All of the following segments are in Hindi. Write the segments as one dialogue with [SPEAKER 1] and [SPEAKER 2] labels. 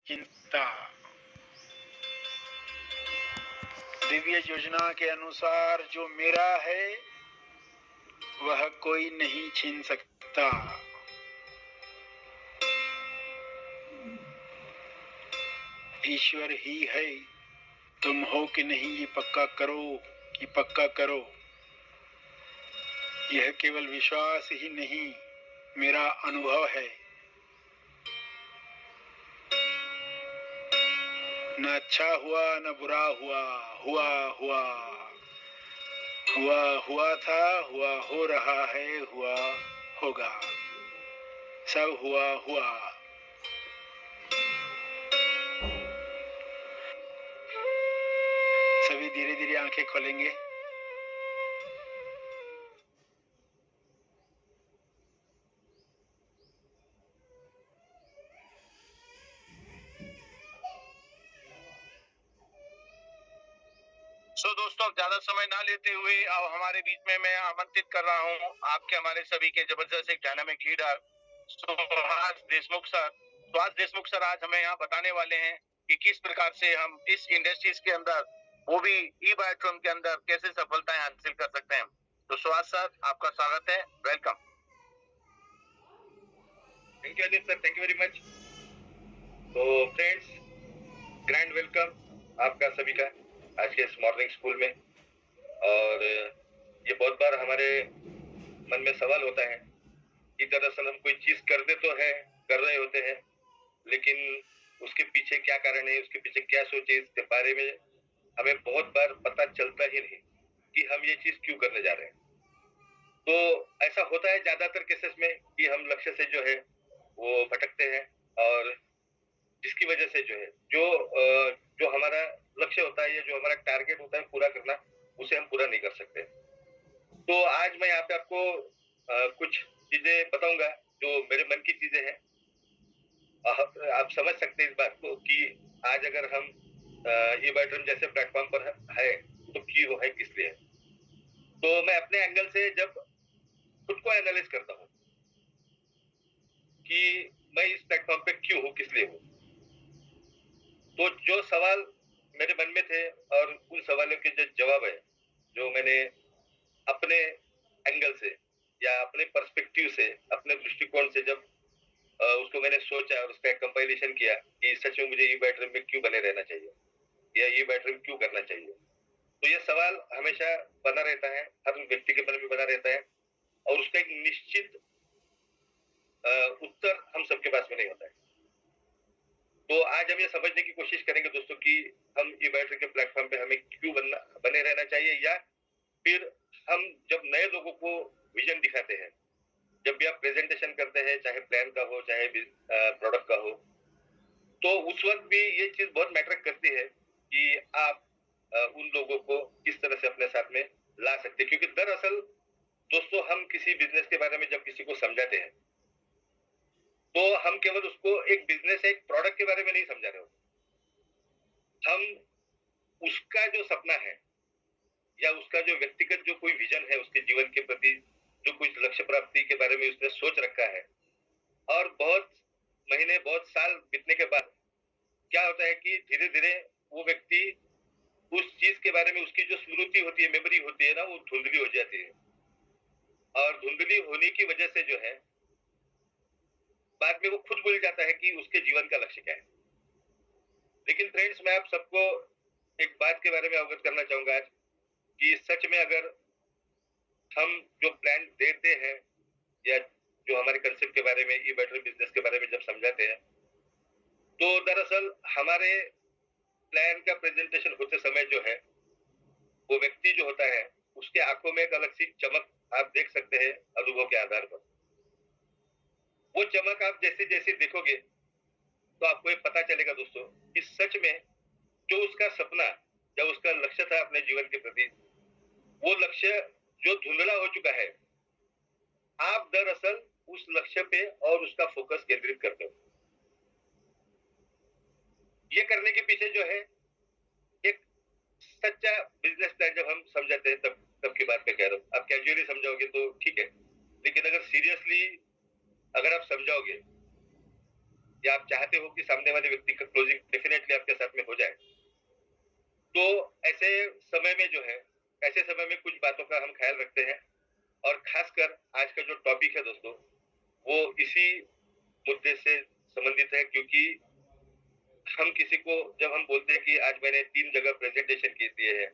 [SPEAKER 1] चिंता। दिव्य योजना के अनुसार जो मेरा है वह कोई नहीं छीन सकता। ईश्वर ही है, तुम हो कि नहीं ये पक्का करो, ये पक्का करो। यह केवल विश्वास ही नहीं, मेरा अनुभव है। न अच्छा हुआ न बुरा हुआ, हुआ हुआ हुआ हुआ था, हुआ हो रहा है, हुआ होगा, सब हुआ हुआ। सभी धीरे धीरे आंखें खोलेंगे। दोस्तों, ज्यादा समय ना लेते हुए अब हमारे बीच में मैं आमंत्रित कर रहा हूं आपके हमारे सभी के जबरदस्त एक dynamic leader Suhas Deshmukh sir. Suhas Deshmukh sir आज हमें यहाँ बताने वाले हैं कि किस प्रकार से हम इस इंडस्ट्रीज के अंदर, वो भी ई बायोट्रॉन के अंदर, कैसे सफलताएं हासिल कर सकते हैं। तो सुहास सर, आपका स्वागत है, welcome. Thank you Anil sir, thank you very much. तो फ्रेंड्स, ग्रैंड वेलकम आपका सभी का आज के इस मॉर्निंग स्कूल में। और ये बहुत बार हमारे मन में सवाल होता है कि दरअसल हम कोई चीज करते तो है, कर रहे होते हैं, लेकिन उसके पीछे क्या कारण है, उसके पीछे क्या सोचे, इसके बारे में हमें बहुत बार पता चलता ही नहीं कि हम ये चीज क्यों करने जा रहे हैं। तो ऐसा होता है ज्यादातर केसेस में कि हम लक्ष्य से जो है वो भटकते हैं, और जिसकी वजह से जो है जो हमारा लक्ष्य होता है या जो हमारा टारगेट होता है पूरा करना, उसे हम पूरा नहीं कर सकते। तो आज मैं यहाँ पे आपको कुछ चीजें बताऊंगा जो मेरे मन की चीजें हैं। आप समझ सकते हैं इस बात को कि आज अगर हम ई बायोट्रॉन जैसे प्लेटफॉर्म पर है तो क्यों है, किस लिए। तो मैं अपने एंगल से जब खुद को एनालाइज करता हूँ कि मैं इस प्लेटफॉर्म पे क्यों हूँ, किस लिए हूँ, तो जो सवाल मेरे मन में थे और उन सवालों के जो जवाब है, जो मैंने अपने एंगल से या अपने पर्सपेक्टिव से, अपने दृष्टिकोण से जब उसको मैंने सोचा और उसका कंपाइलेशन किया कि सच में मुझे ई बायोट्रॉन में क्यों बने रहना चाहिए या ई बायोट्रॉन क्यों करना चाहिए, तो ये सवाल हमेशा बना रहता है, हर व्यक्ति के मन में बना रहता है, और उसका एक निश्चित उत्तर हम सबके पास में नहीं होता है। तो आज हम ये समझने की कोशिश करेंगे दोस्तों कि हम ई बायोट्रॉन के प्लेटफॉर्म पे हमें क्यों बने रहना चाहिए, या फिर हम जब नए लोगों को विजन दिखाते हैं, जब भी आप प्रेजेंटेशन करते हैं, चाहे प्लान का हो चाहे प्रोडक्ट का हो, तो उस वक्त भी ये चीज बहुत मैटर करती है कि आप उन लोगों को किस तरह से अपने साथ में ला सकते हैं। क्योंकि दरअसल दोस्तों, हम किसी बिजनेस के बारे में जब किसी को समझाते हैं तो हम केवल उसको एक बिजनेस, एक प्रोडक्ट के बारे में नहीं समझा रहे होते, हम उसका जो सपना है या उसका जो व्यक्तिगत जो कोई विजन है उसके जीवन के प्रति, जो कुछ लक्ष्य प्राप्ति के बारे में उसने सोच रखा है, और बहुत महीने, बहुत साल बीतने के बाद क्या होता है कि धीरे धीरे वो व्यक्ति उस चीज के बारे में, उसकी जो स्मृति होती है, मेमोरी होती है ना, वो धुंधली हो जाती है, और धुंधली होने की वजह से जो है बाद में वो खुद भूल जाता है कि उसके जीवन का लक्ष्य क्या है। लेकिन फ्रेंड्स, मैं आप सबको एक बात के बारे में अवगत करना चाहूंगा आज कि सच में अगर हम जो प्लान देते हैं या जो हमारे कंसेप्ट के बारे में, ई बायोट्रॉन बिजनेस के बारे में जब समझाते हैं, तो दरअसल हमारे प्लान का प्रेजेंटेशन होते समय जो है वो व्यक्ति जो होता है उसके आंखों में एक अलग सी चमक आप देख सकते हैं अनुभव के आधार पर। वो चमक आप जैसे जैसे देखोगे तो आपको ये पता चलेगा दोस्तों कि सच में जो उसका सपना या उसका लक्ष्य था अपने जीवन के प्रति, वो लक्ष्य जो धुंधला हो चुका है, आप दरअसल उस लक्ष्य पे और उसका फोकस केंद्रित करते हो। ये करने के पीछे जो है एक सच्चा बिजनेस प्लान जब हम समझाते हैं, तब की बात मैं कह रहा हूँ। आप कैजुअली समझाओगे तो ठीक है, लेकिन अगर सीरियसली अगर आप समझाओगे या आप चाहते हो कि सामने वाले व्यक्ति का क्लोजिंग डेफिनेटली आपके साथ में हो जाए, तो ऐसे समय में जो है, ऐसे समय में कुछ बातों का हम ख्याल रखते हैं। और खासकर आज का जो टॉपिक है दोस्तों, वो इसी मुद्दे से संबंधित है, क्योंकि हम किसी को जब हम बोलते हैं कि आज मैंने 3 जगह प्रेजेंटेशन की दिए हैं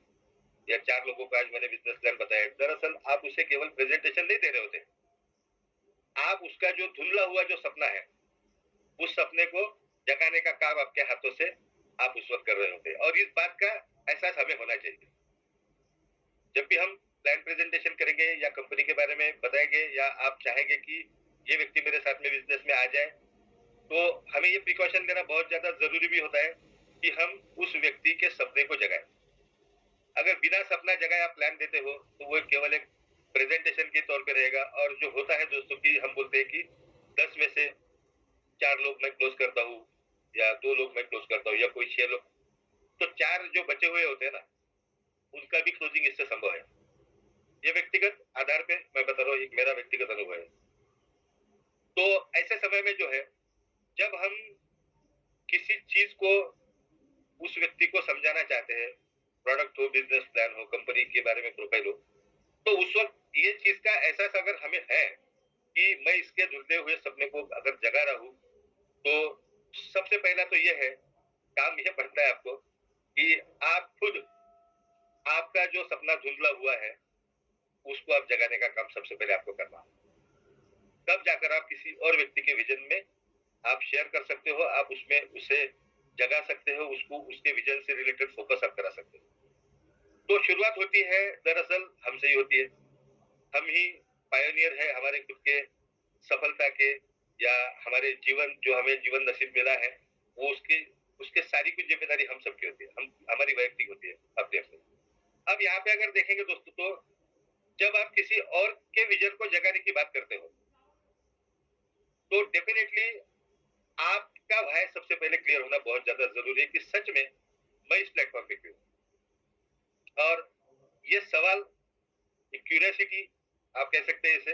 [SPEAKER 1] या 4 लोगों को आज मैंने बिजनेस प्लान बताया, दरअसल आप उसे केवल प्रेजेंटेशन नहीं दे रहे होते, आप उसका जो धुंधला हुआ जो सपना है, उस सपने को जगाने का काम आपके हाथों से आप उस वक्त कर रहे होते हैं। और इस बात का एहसास हमें होना चाहिए। जब भी हम प्लान प्रेजेंटेशन करेंगे या कंपनी के बारे में बताएंगे या आप चाहेंगे कि ये व्यक्ति मेरे साथ में बिजनेस में आ जाए, तो हमें ये प्रिकॉशन लेना बहुत ज्यादा जरूरी भी होता है कि हम उस व्यक्ति के सपने को जगाएं। अगर बिना सपना जगाए आप प्लान देते हो, तो वो केवल एक प्रेजेंटेशन के तौर पे रहेगा। और जो होता है दोस्तों की, हम बोलते हैं कि 10 में से 4 लोग मैं क्लोज करता हूँ या 2 लोग मैं क्लोज करता हूँ या कोई 6 लोग, तो 4 जो बचे हुए होते हैं ना, उनका भी क्लोजिंग इससे संभव है। ये व्यक्तिगत आधार पे मैं बता रहा हूँ, एक मेरा व्यक्तिगत अनुभव है। तो ऐसे समय में जो है, जब हम किसी चीज को उस व्यक्ति को समझाना चाहते हैं, प्रोडक्ट हो, बिजनेस प्लान हो, कंपनी के बारे में प्रोफाइल हो, तो उस वक्त ये चीज का एहसास अगर हमें है कि मैं इसके जुड़ते हुए सपने को अगर जगा रहा हूं, तो सबसे पहला तो ये है, काम ये पड़ता है आपको कि आप खुद आपका जो सपना धुंधला हुआ है, उसको आप जगाने का काम सबसे पहले आपको करना है। तब जाकर आप किसी और व्यक्ति के विजन में आप शेयर कर सकते हो, आप उसमें उसे जगा सकते हो, उसको उसके विजन से रिलेटेड फोकस आप करा सकते हो। तो शुरुआत होती है दरअसल हमसे ही होती है। हम ही पायोनियर है हमारे खुद के सफलता के, या हमारे जीवन जो हमें जीवन नसीब मिला है, वो उसकी उसके सारी कुछ जिम्मेदारी हम सबकी होती है, हम हमारी वैयक्तिक होती है अपने अपने। अब यहाँ पे अगर देखेंगे दोस्तों, तो जब आप किसी और के विजन को जगाने की बात करते हो, तो डेफिनेटली आपका भाई सबसे पहले क्लियर होना बहुत ज्यादा जरूरी है कि सच में मैं इस प्लेटफॉर्म पे क्यों। और ये सवाल, क्यूरियोसिटी आप कह सकते हैं इसे,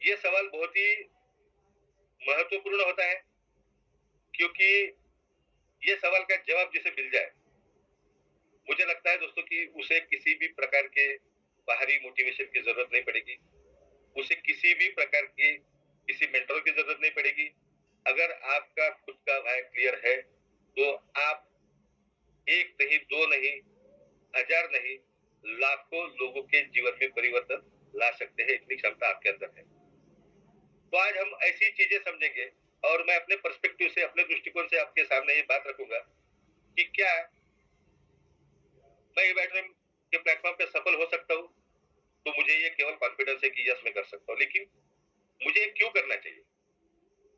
[SPEAKER 1] ये सवाल बहुत ही महत्वपूर्ण होता है, क्योंकि ये सवाल का जवाब जिसे मिल जाए, मुझे लगता है दोस्तों कि उसे किसी भी प्रकार के बाहरी मोटिवेशन की जरूरत नहीं पड़ेगी, उसे किसी भी प्रकार की किसी मेंटर की जरूरत नहीं पड़ेगी। अगर आपका खुद का भाई क्लियर है, तो आप एक नहीं, दो नहीं, हजार नहीं, लाखों लोगों के जीवन में परिवर्तन ला सकते हैं, इतनी क्षमता आपके अंदर है। तो आज हम ऐसी चीजें समझेंगे, और मैं अपने पर्सपेक्टिव से, अपने दृष्टिकोण से आपके सामने ये बात रखूंगा कि क्या मैं इवेंट के प्लेटफॉर्म पे सफल हो सकता हूँ, तो मुझे ये केवल कॉन्फिडेंस है कि यस मैं कर सकता हूँ। लेकिन मुझे क्यों करना चाहिए?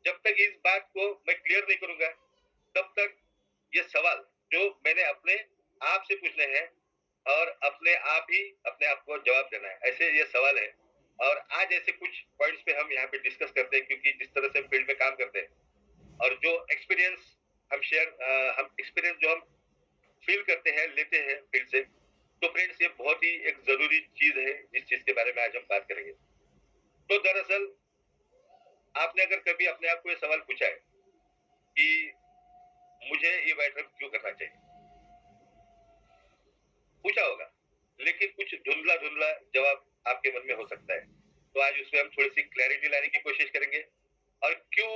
[SPEAKER 1] जब तक इस बात को मैं क्लियर नहीं करूंगा, तब तक ये सवाल जो मैंने अपने आप से पूछने हैं और अपने आप ही अपने आप को जवाब देना है, ऐसे ये सवाल है। और आज ऐसे कुछ पॉइंट्स पे हम यहाँ पे डिस्कस करते हैं, क्योंकि जिस तरह से हम फील्ड में काम करते हैं और जो एक्सपीरियंस हम एक्सपीरियंस जो हम फील करते हैं, लेते हैं फील्ड से, तो फ्रेंड्स ये बहुत ही एक जरूरी चीज है जिस चीज के बारे में आज हम बात करेंगे। तो दरअसल आपने अगर कभी अपने आप को ये सवाल पूछा है कि मुझे ये बैठक क्यों करना चाहिए, पूछा होगा, लेकिन कुछ धुंधला धुंधला जवाब आपके मन में हो सकता है। तो आज उसमें हम थोड़ी सी क्लैरिटी लाने की कोशिश करेंगे। और क्यों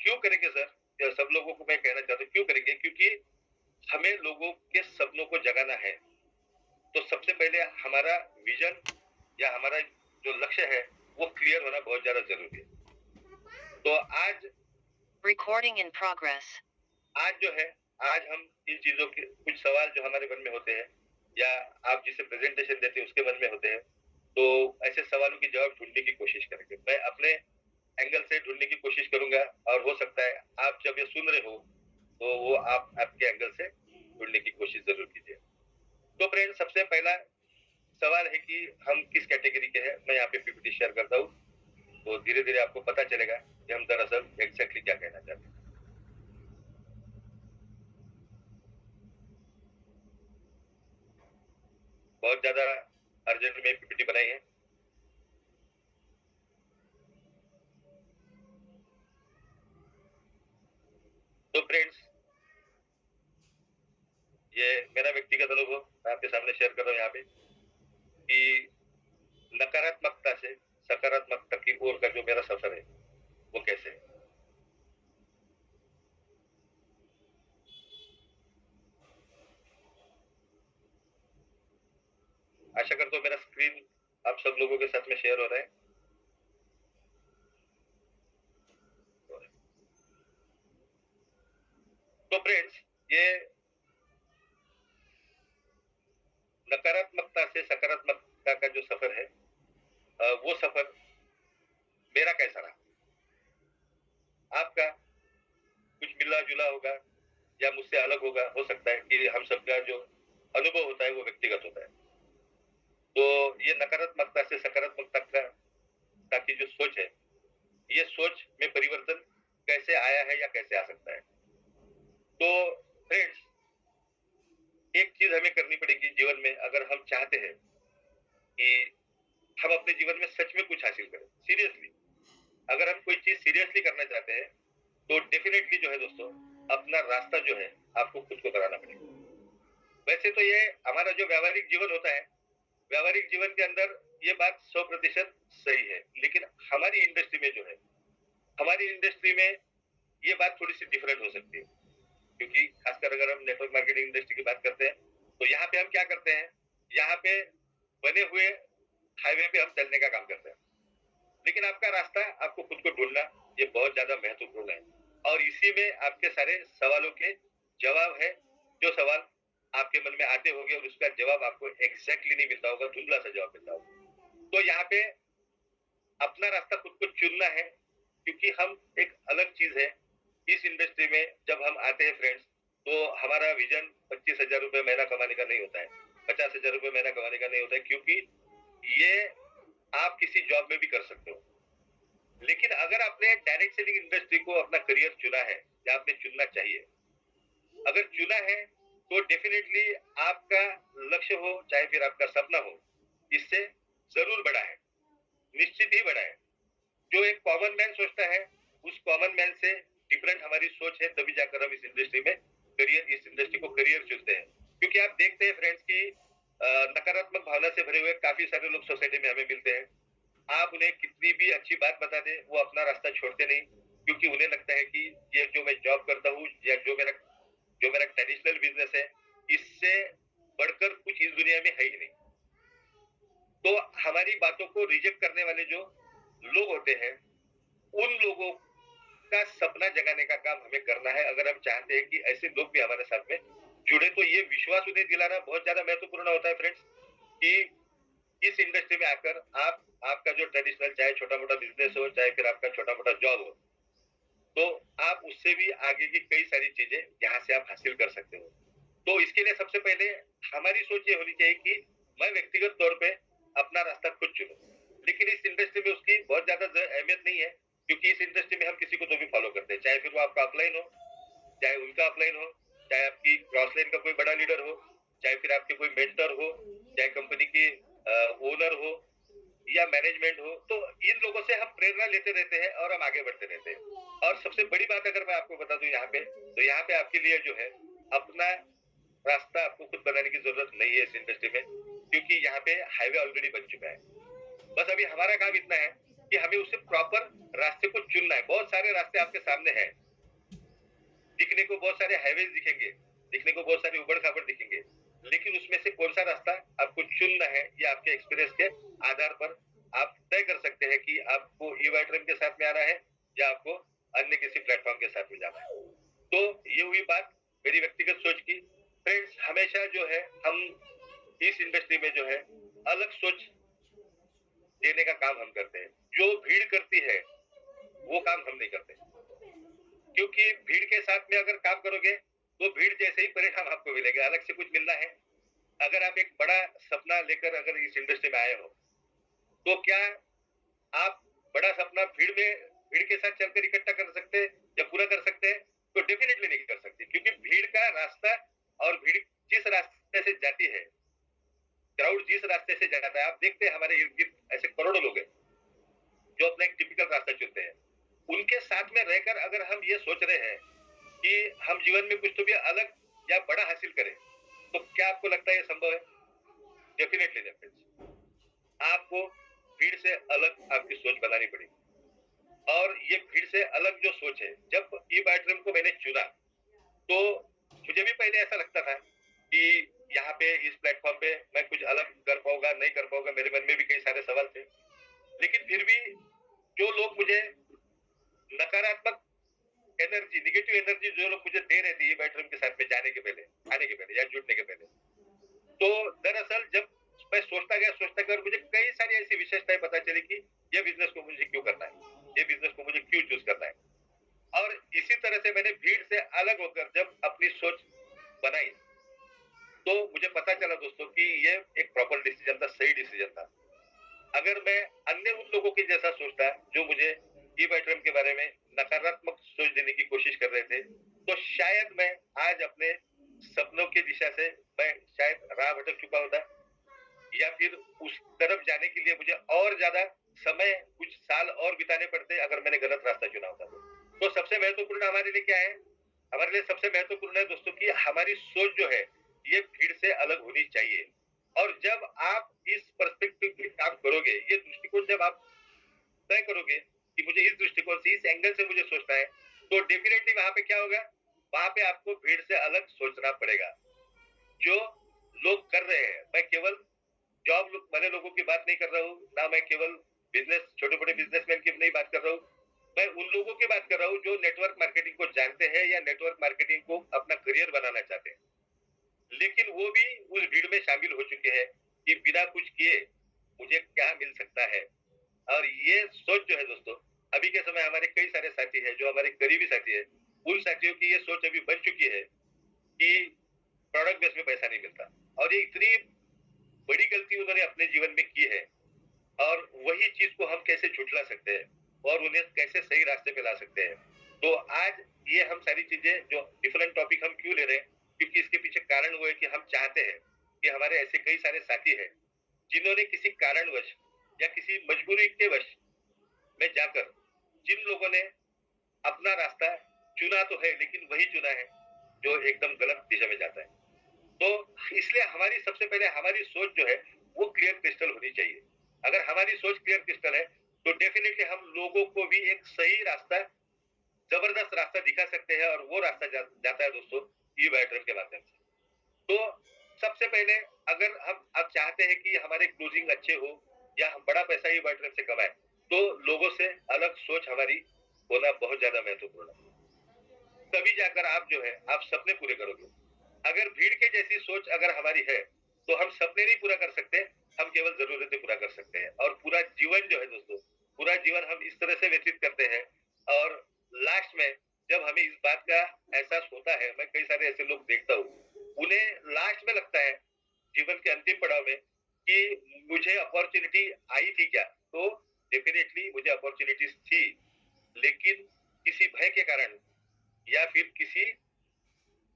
[SPEAKER 1] क्यों करेंगे सर, या सब लोगों को मैं कहना चाहता हूँ क्यों करेंगे, क्योंकि हमें लोगों के सपनों को जगाना है। तो सबसे पहले हमारा विजन या हमारा जो लक्ष्य है, वो क्लियर होना बहुत ज्यादा जरूरी है। तो आज
[SPEAKER 2] Recording in progress.
[SPEAKER 1] आज जो है, आज हम इन चीजों के कुछ सवाल जो हमारे मन में होते हैं, या आप जिसे प्रेजेंटेशन देते हैं उसके मन में होते हैं, तो ऐसे सवालों की जवाब ढूंढने की कोशिश करेंगे। मैं अपने एंगल से ढूंढने की कोशिश करूंगा, और हो सकता है आप जब ये सुन रहे हो, तो वो आप आपके एंगल से ढूंढने की कोशिश जरूर कीजिए। तो फ्रेंड, सबसे पहला सवाल है कि हम किस कैटेगरी के हैं। मैं यहाँ पे पीपीटी शेयर करता हूँ, तो धीरे धीरे आपको पता चलेगा कि हम दरअसल एग्जैक्टली क्या कहना चाहते हैं। बहुत ज्यादा अर्जेंट में पीपीटी बनाई है। फ्रेंड्स, ये मेरा व्यक्तिगत अनुभव मैं आपके सामने शेयर कर रहा हूँ यहाँ पे कि नकारात्मकता से सकारात्मकता की ओर का जो मेरा सफर है वो कैसे है। आशा करता हूँ मेरा स्क्रीन आप सब लोगों के साथ में शेयर हो रहा है। तो फ्रेंड्स, ये नकारात्मकता से सकारात्मकता का जो सफर है, वो सफर मेरा कैसा रहा, आपका कुछ मिला जुला होगा या मुझसे अलग होगा, हो सकता है कि हम सबका जो अनुभव होता है वो व्यक्तिगत होता है। तो ये नकारात्मकता से सकारात्मकता की जो सोच है, ये सोच में परिवर्तन कैसे आया है या कैसे आ सकता है। तो फ्रेंड्स, एक चीज हमें करनी पड़ेगी जीवन में, अगर हम चाहते हैं कि हम अपने जीवन में सच में कुछ हासिल करें सीरियसली, अगर हम कोई चीज सीरियसली करना चाहते हैं तो डेफिनेटली जो है दोस्तों, अपना रास्ता जो है आपको खुद को बनाना पड़ेगा। वैसे तो ये हमारा जो व्यावहारिक जीवन होता है, व्यावहारिक जीवन के अंदर ये बात 100% सही है, लेकिन हमारी इंडस्ट्री में जो है, हमारी इंडस्ट्री में ये बात थोड़ी सी डिफरेंट हो सकती है। क्योंकि खासकर अगर हम नेटवर्क मार्केटिंग इंडस्ट्री की बात करते हैं तो यहाँ पे हम क्या करते हैं, यहाँ पे बने हुए हाईवे पे हम चलने का काम करते हैं, लेकिन आपका रास्ता आपको खुद को ढूंढना ये बहुत ज्यादा महत्वपूर्ण है। और इसी में आपके सारे सवालों के जवाब है, जो सवाल आपके मन में आते होंगे और उसका जवाब आपको एग्जैक्टली नहीं मिलता होगा, धुंधला सा जवाब मिलता होगा। तो यहाँ पे अपना रास्ता खुद को चुनना है, क्योंकि हम एक अलग चीज है इस इंडस्ट्री में। जब हम आते हैं फ्रेंड्स, तो हमारा विजन 25,000 रुपए महीना कमाने का नहीं होता है, 50,000 रुपए महीना कमाने का नहीं होता है, क्योंकि ये आप किसी जॉब में भी कर सकते हो। लेकिन अगर आपने डायरेक्ट सेलिंग इंडस्ट्री को अपना करियर चुना है या आपने चुनना चाहिए, अगर चुना है तो डेफिनेटली आपका लक्ष्य हो चाहे फिर आपका सपना हो, इससे जरूर बड़ा है, निश्चित ही बड़ा है। जो एक कॉमन मैन सोचता है, उस कॉमन मैन से डिफरेंट हमारी सोच है, तभी जाकर हम इस इंडस्ट्री में करियर, इस इंडस्ट्री को करियर चुनते हैं। क्योंकि आप देखते हैं फ्रेंड्स की नकारात्मक भावना से भरे हुए काफी सारे लोग सोसाइटी में हमें मिलते हैं। आप उन्हें कितनी भी अच्छी बात बता दें, वो अपना रास्ता छोड़ते नहीं, क्योंकि उन्हें लगता है कि ये जो मैं जॉब करता हूँ या जो मेरा ट्रेडिशनल बिजनेस है, इससे बढ़कर कुछ इस दुनिया में है ही नहीं। तो हमारी बातों को रिजेक्ट करने वाले जो लोग होते हैं, उन लोगों का सपना जगाने का काम हमें करना है। अगर हम चाहते हैं कि ऐसे लोग भी हमारे साथ में जुड़े, तो ये विश्वास उन्हें दिलाना बहुत ज्यादा महत्वपूर्ण होता है फ्रेंड्स, कि इस इंडस्ट्री में आकर आपका जो ट्रेडिशनल चाहे छोटा मोटा बिजनेस हो, चाहे फिर आपका छोटा मोटा जॉब हो, तो आप उससे भी आगे की कई सारी चीजें यहाँ से आप हासिल कर सकते हो। तो इसके लिए सबसे पहले हमारी सोच ये होनी चाहिए कि मैं व्यक्तिगत तौर पे अपना रास्ता खुद चुनूं। लेकिन इस इंडस्ट्री में उसकी बहुत ज्यादा अहमियत नहीं है, क्योंकि इस इंडस्ट्री में हम किसी को तो भी फॉलो करते हैं, चाहे फिर वो आपका अपलाइन हो, चाहे उनका अपलाइन हो, चाहे आपकी क्रॉस लाइन का कोई बड़ा लीडर हो, चाहे फिर आपके कोई मेंटर हो, चाहे कंपनी के ओनर हो या मैनेजमेंट हो। तो इन लोगों से हम प्रेरणा लेते रहते हैं और हम आगे बढ़ते रहते हैं। और सबसे बड़ी बात अगर मैं आपको बता दूं यहाँ पे, तो यहाँ पे आपके लिए जो है अपना रास्ता आपको खुद बनाने की जरूरत नहीं है इस इंडस्ट्री में, क्योंकि यहाँ पे हाईवे ऑलरेडी बन चुका है। बस अभी हमारा काम इतना है कि हमें उसे प्रॉपर रास्ते को चुनना है। बहुत सारे रास्ते आपके सामने हैं, दिखने को बहुत सारे हाईवे दिखेंगे, दिखने को बहुत सारे उबड़ खाबड़ दिखेंगे, लेकिन उसमें से कौन सा रास्ता आपको चुनना है, ये आपके एक्सपीरियंस के आधार पर आप तय कर सकते हैं कि आपको ईवाइट्रम के साथ में आना है या आपको अन्य किसी प्लेटफॉर्म के साथ में जाना है। तो ये हुई बात मेरी व्यक्तिगत सोच की। फ्रेंड्स, हमेशा जो है हम इस इंडस्ट्री में जो है अलग सोच देने का काम हम करते हैं। जो भीड़ करती है वो काम हम नहीं करते, क्योंकि भीड़ के साथ में अगर काम करोगे तो भीड़ जैसे ही परिणाम आपको मिलेगा, अलग से कुछ मिलना है। अगर आप एक बड़ा सपना लेकर अगर इस इंडस्ट्री में आए हो, तो क्या आप बड़ा सपना भीड़ के साथ चलकर इकट्ठा कर सकते हैं या पूरा कर सकते हैं? तो डेफिनेटली नहीं कर सकते, क्योंकि भीड़ का रास्ता और भीड़ जिस रास्ते से जाती है, क्राउड जिस रास्ते से जाता है, आप देखते हैं हमारे इर्द गिर्द ऐसे करोड़ों लोग हैं जो अपना एक टिपिकल रास्ता चुनते हैं। उनके साथ में रहकर अगर हम ये सोच रहे हैं कि हम जीवन में कुछ तो भी अलग या बड़ा हासिल करें, तो क्या आपको लगता है ये संभव है? डेफिनेटली नहीं फ्रेंड्स। आपको भीड़ से अलग आपकी सोच बनानी पड़ेगी। और ये भीड़ से अलग जो सोच है, जब ई बायोड्रीम को मैंने चुना, तो मुझे भी पहले ऐसा लगता था कि यहाँ पे इस प्लेटफॉर्म पे मैं कुछ अलग कर पाऊंगा, नहीं कर पाऊंगा। मेरे मन में भी कई सारे सवाल थे। लेकिन फिर भी जो लोग मुझे नकारात्मक एनर्जी, निगेटिव एनर्जी जो लोग मुझे दे रहे थे ये बेडरूम के साथ में जाने के पहले, आने के पहले या जुड़ने के पहले, तो दरअसल जब मैं सोचता गया और मुझे कई सारी ऐसी विशेषताएं पता चली कि ये बिजनेस को मुझे क्यों करना है, ये बिजनेस को मुझे क्यों चूज करना है। और इसी तरह से मैंने भीड़ से अलग होकर जब अपनी सोच बनाई, तो मुझे पता चला दोस्तों कि ये एक प्रॉपर डिसीजन था, सही डिसीजन था। अगर मैं अन्य उन लोगों के जैसा सोचता जो मुझे ई बेडरूम के बारे में नकारात्मक सोच देने की कोशिश कर रहे थे, तो शायद मैं आज अपने सपनों की दिशा से मैं शायद राह भटक चुका होता, या फिर उस तरफ जाने के लिए मुझे और ज्यादा समय, कुछ साल और बिताने पड़ते अगर मैंने गलत रास्ता चुना होता। तो सबसे महत्वपूर्ण हमारे लिए क्या है? हमारे लिए सबसे महत्वपूर्ण है दोस्तों कि हमारी सोच जो है ये भीड़ से अलग होनी चाहिए। और जब आप इस पर्सपेक्टिव पे काम करोगे, ये दृष्टिकोण जब आप तय करोगे कि मुझे इस दृष्टिकोण से, इस एंगल से मुझे सोचना है, तो डेफिनेटली वहां पे क्या होगा? वहां पे आपको भीड़ से अलग सोचना पड़ेगा। जो लोग कर रहे हैं, मैं केवल जॉब वाले लोगों की बात नहीं कर रहा हूँ, ना मैं केवल बिजनेस, छोटे बड़े बिजनेसमैन की नहीं बात कर रहा हूँ। मैं उन लोगों की बात कर रहा हूँ जो नेटवर्क मार्केटिंग को जानते हैं या नेटवर्क मार्केटिंग को अपना करियर बनाना चाहते हैं, लेकिन वो भी उस भीड़ में शामिल हो चुके हैं कि बिना कुछ किए मुझे क्या मिल सकता है। और ये सोच जो है दोस्तों, अभी के समय हमारे कई सारे साथी हैं जो हमारे करीबी साथी है, उन साथियों की ये सोच अभी बन चुकी है कि प्रोडक्ट बेस में पैसा नहीं मिलता। और ये इतनी बड़ी गलती उन्होंने अपने जीवन में की है, और वही चीज को हम कैसे छुटला सकते हैं और उन्हें कैसे सही रास्ते पे ला सकते हैं। तो आज ये हम सारी चीजें जो डिफरेंट टॉपिक हम क्यों ले रहे हैं, क्योंकि इसके पीछे कारण वो है कि हम चाहते हैं कि हमारे ऐसे कई सारे साथी हैं जिन्होंने किसी कारणवश या किसी मजबूरी के वश में जाकर, जिन लोगों ने अपना रास्ता चुना तो है लेकिन वही चुना है जो एकदम गलत दिशा में जाता है। तो इसलिए हमारी सबसे पहले हमारी सोच जो है वो क्लियर क्रिस्टल होनी चाहिए। अगर हमारी सोच क्लियर क्रिस्टल है, तो डेफिनेटली हम लोगों को भी एक सही रास्ता, जबरदस्त रास्ता दिखा सकते हैं, और वो रास्ता जाता है दोस्तों ई बैटरी के माध्यम से। तो सबसे पहले अगर हम अब चाहते हैं कि हमारे क्लोजिंग अच्छे हो या हम बड़ा पैसा ई बैटरी से कमाए, तो लोगों से अलग सोच हमारी होना बहुत ज्यादा महत्वपूर्ण है। तभी जाकर आप जो है आप सपने पूरे करोगे। अगर भीड़ के जैसी सोच अगर हमारी है, तो हम सपने नहीं पूरा कर सकते, हम केवल जरूरतें पूरा कर सकते हैं। और पूरा जीवन जो है दोस्तों, पूरा जीवन हम इस तरह से व्यतीत करते हैं, और लास्ट में जब हमें इस बात का एहसास होता है, मैं कई सारे ऐसे लोग देखता हूँ, उन्हें लास्ट में लगता है जीवन के अंतिम पड़ाव में कि मुझे अपॉर्चुनिटी आई थी क्या? तो डेफिनेटली मुझे अपॉर्चुनिटीज थी, लेकिन किसी भय के कारण या फिर किसी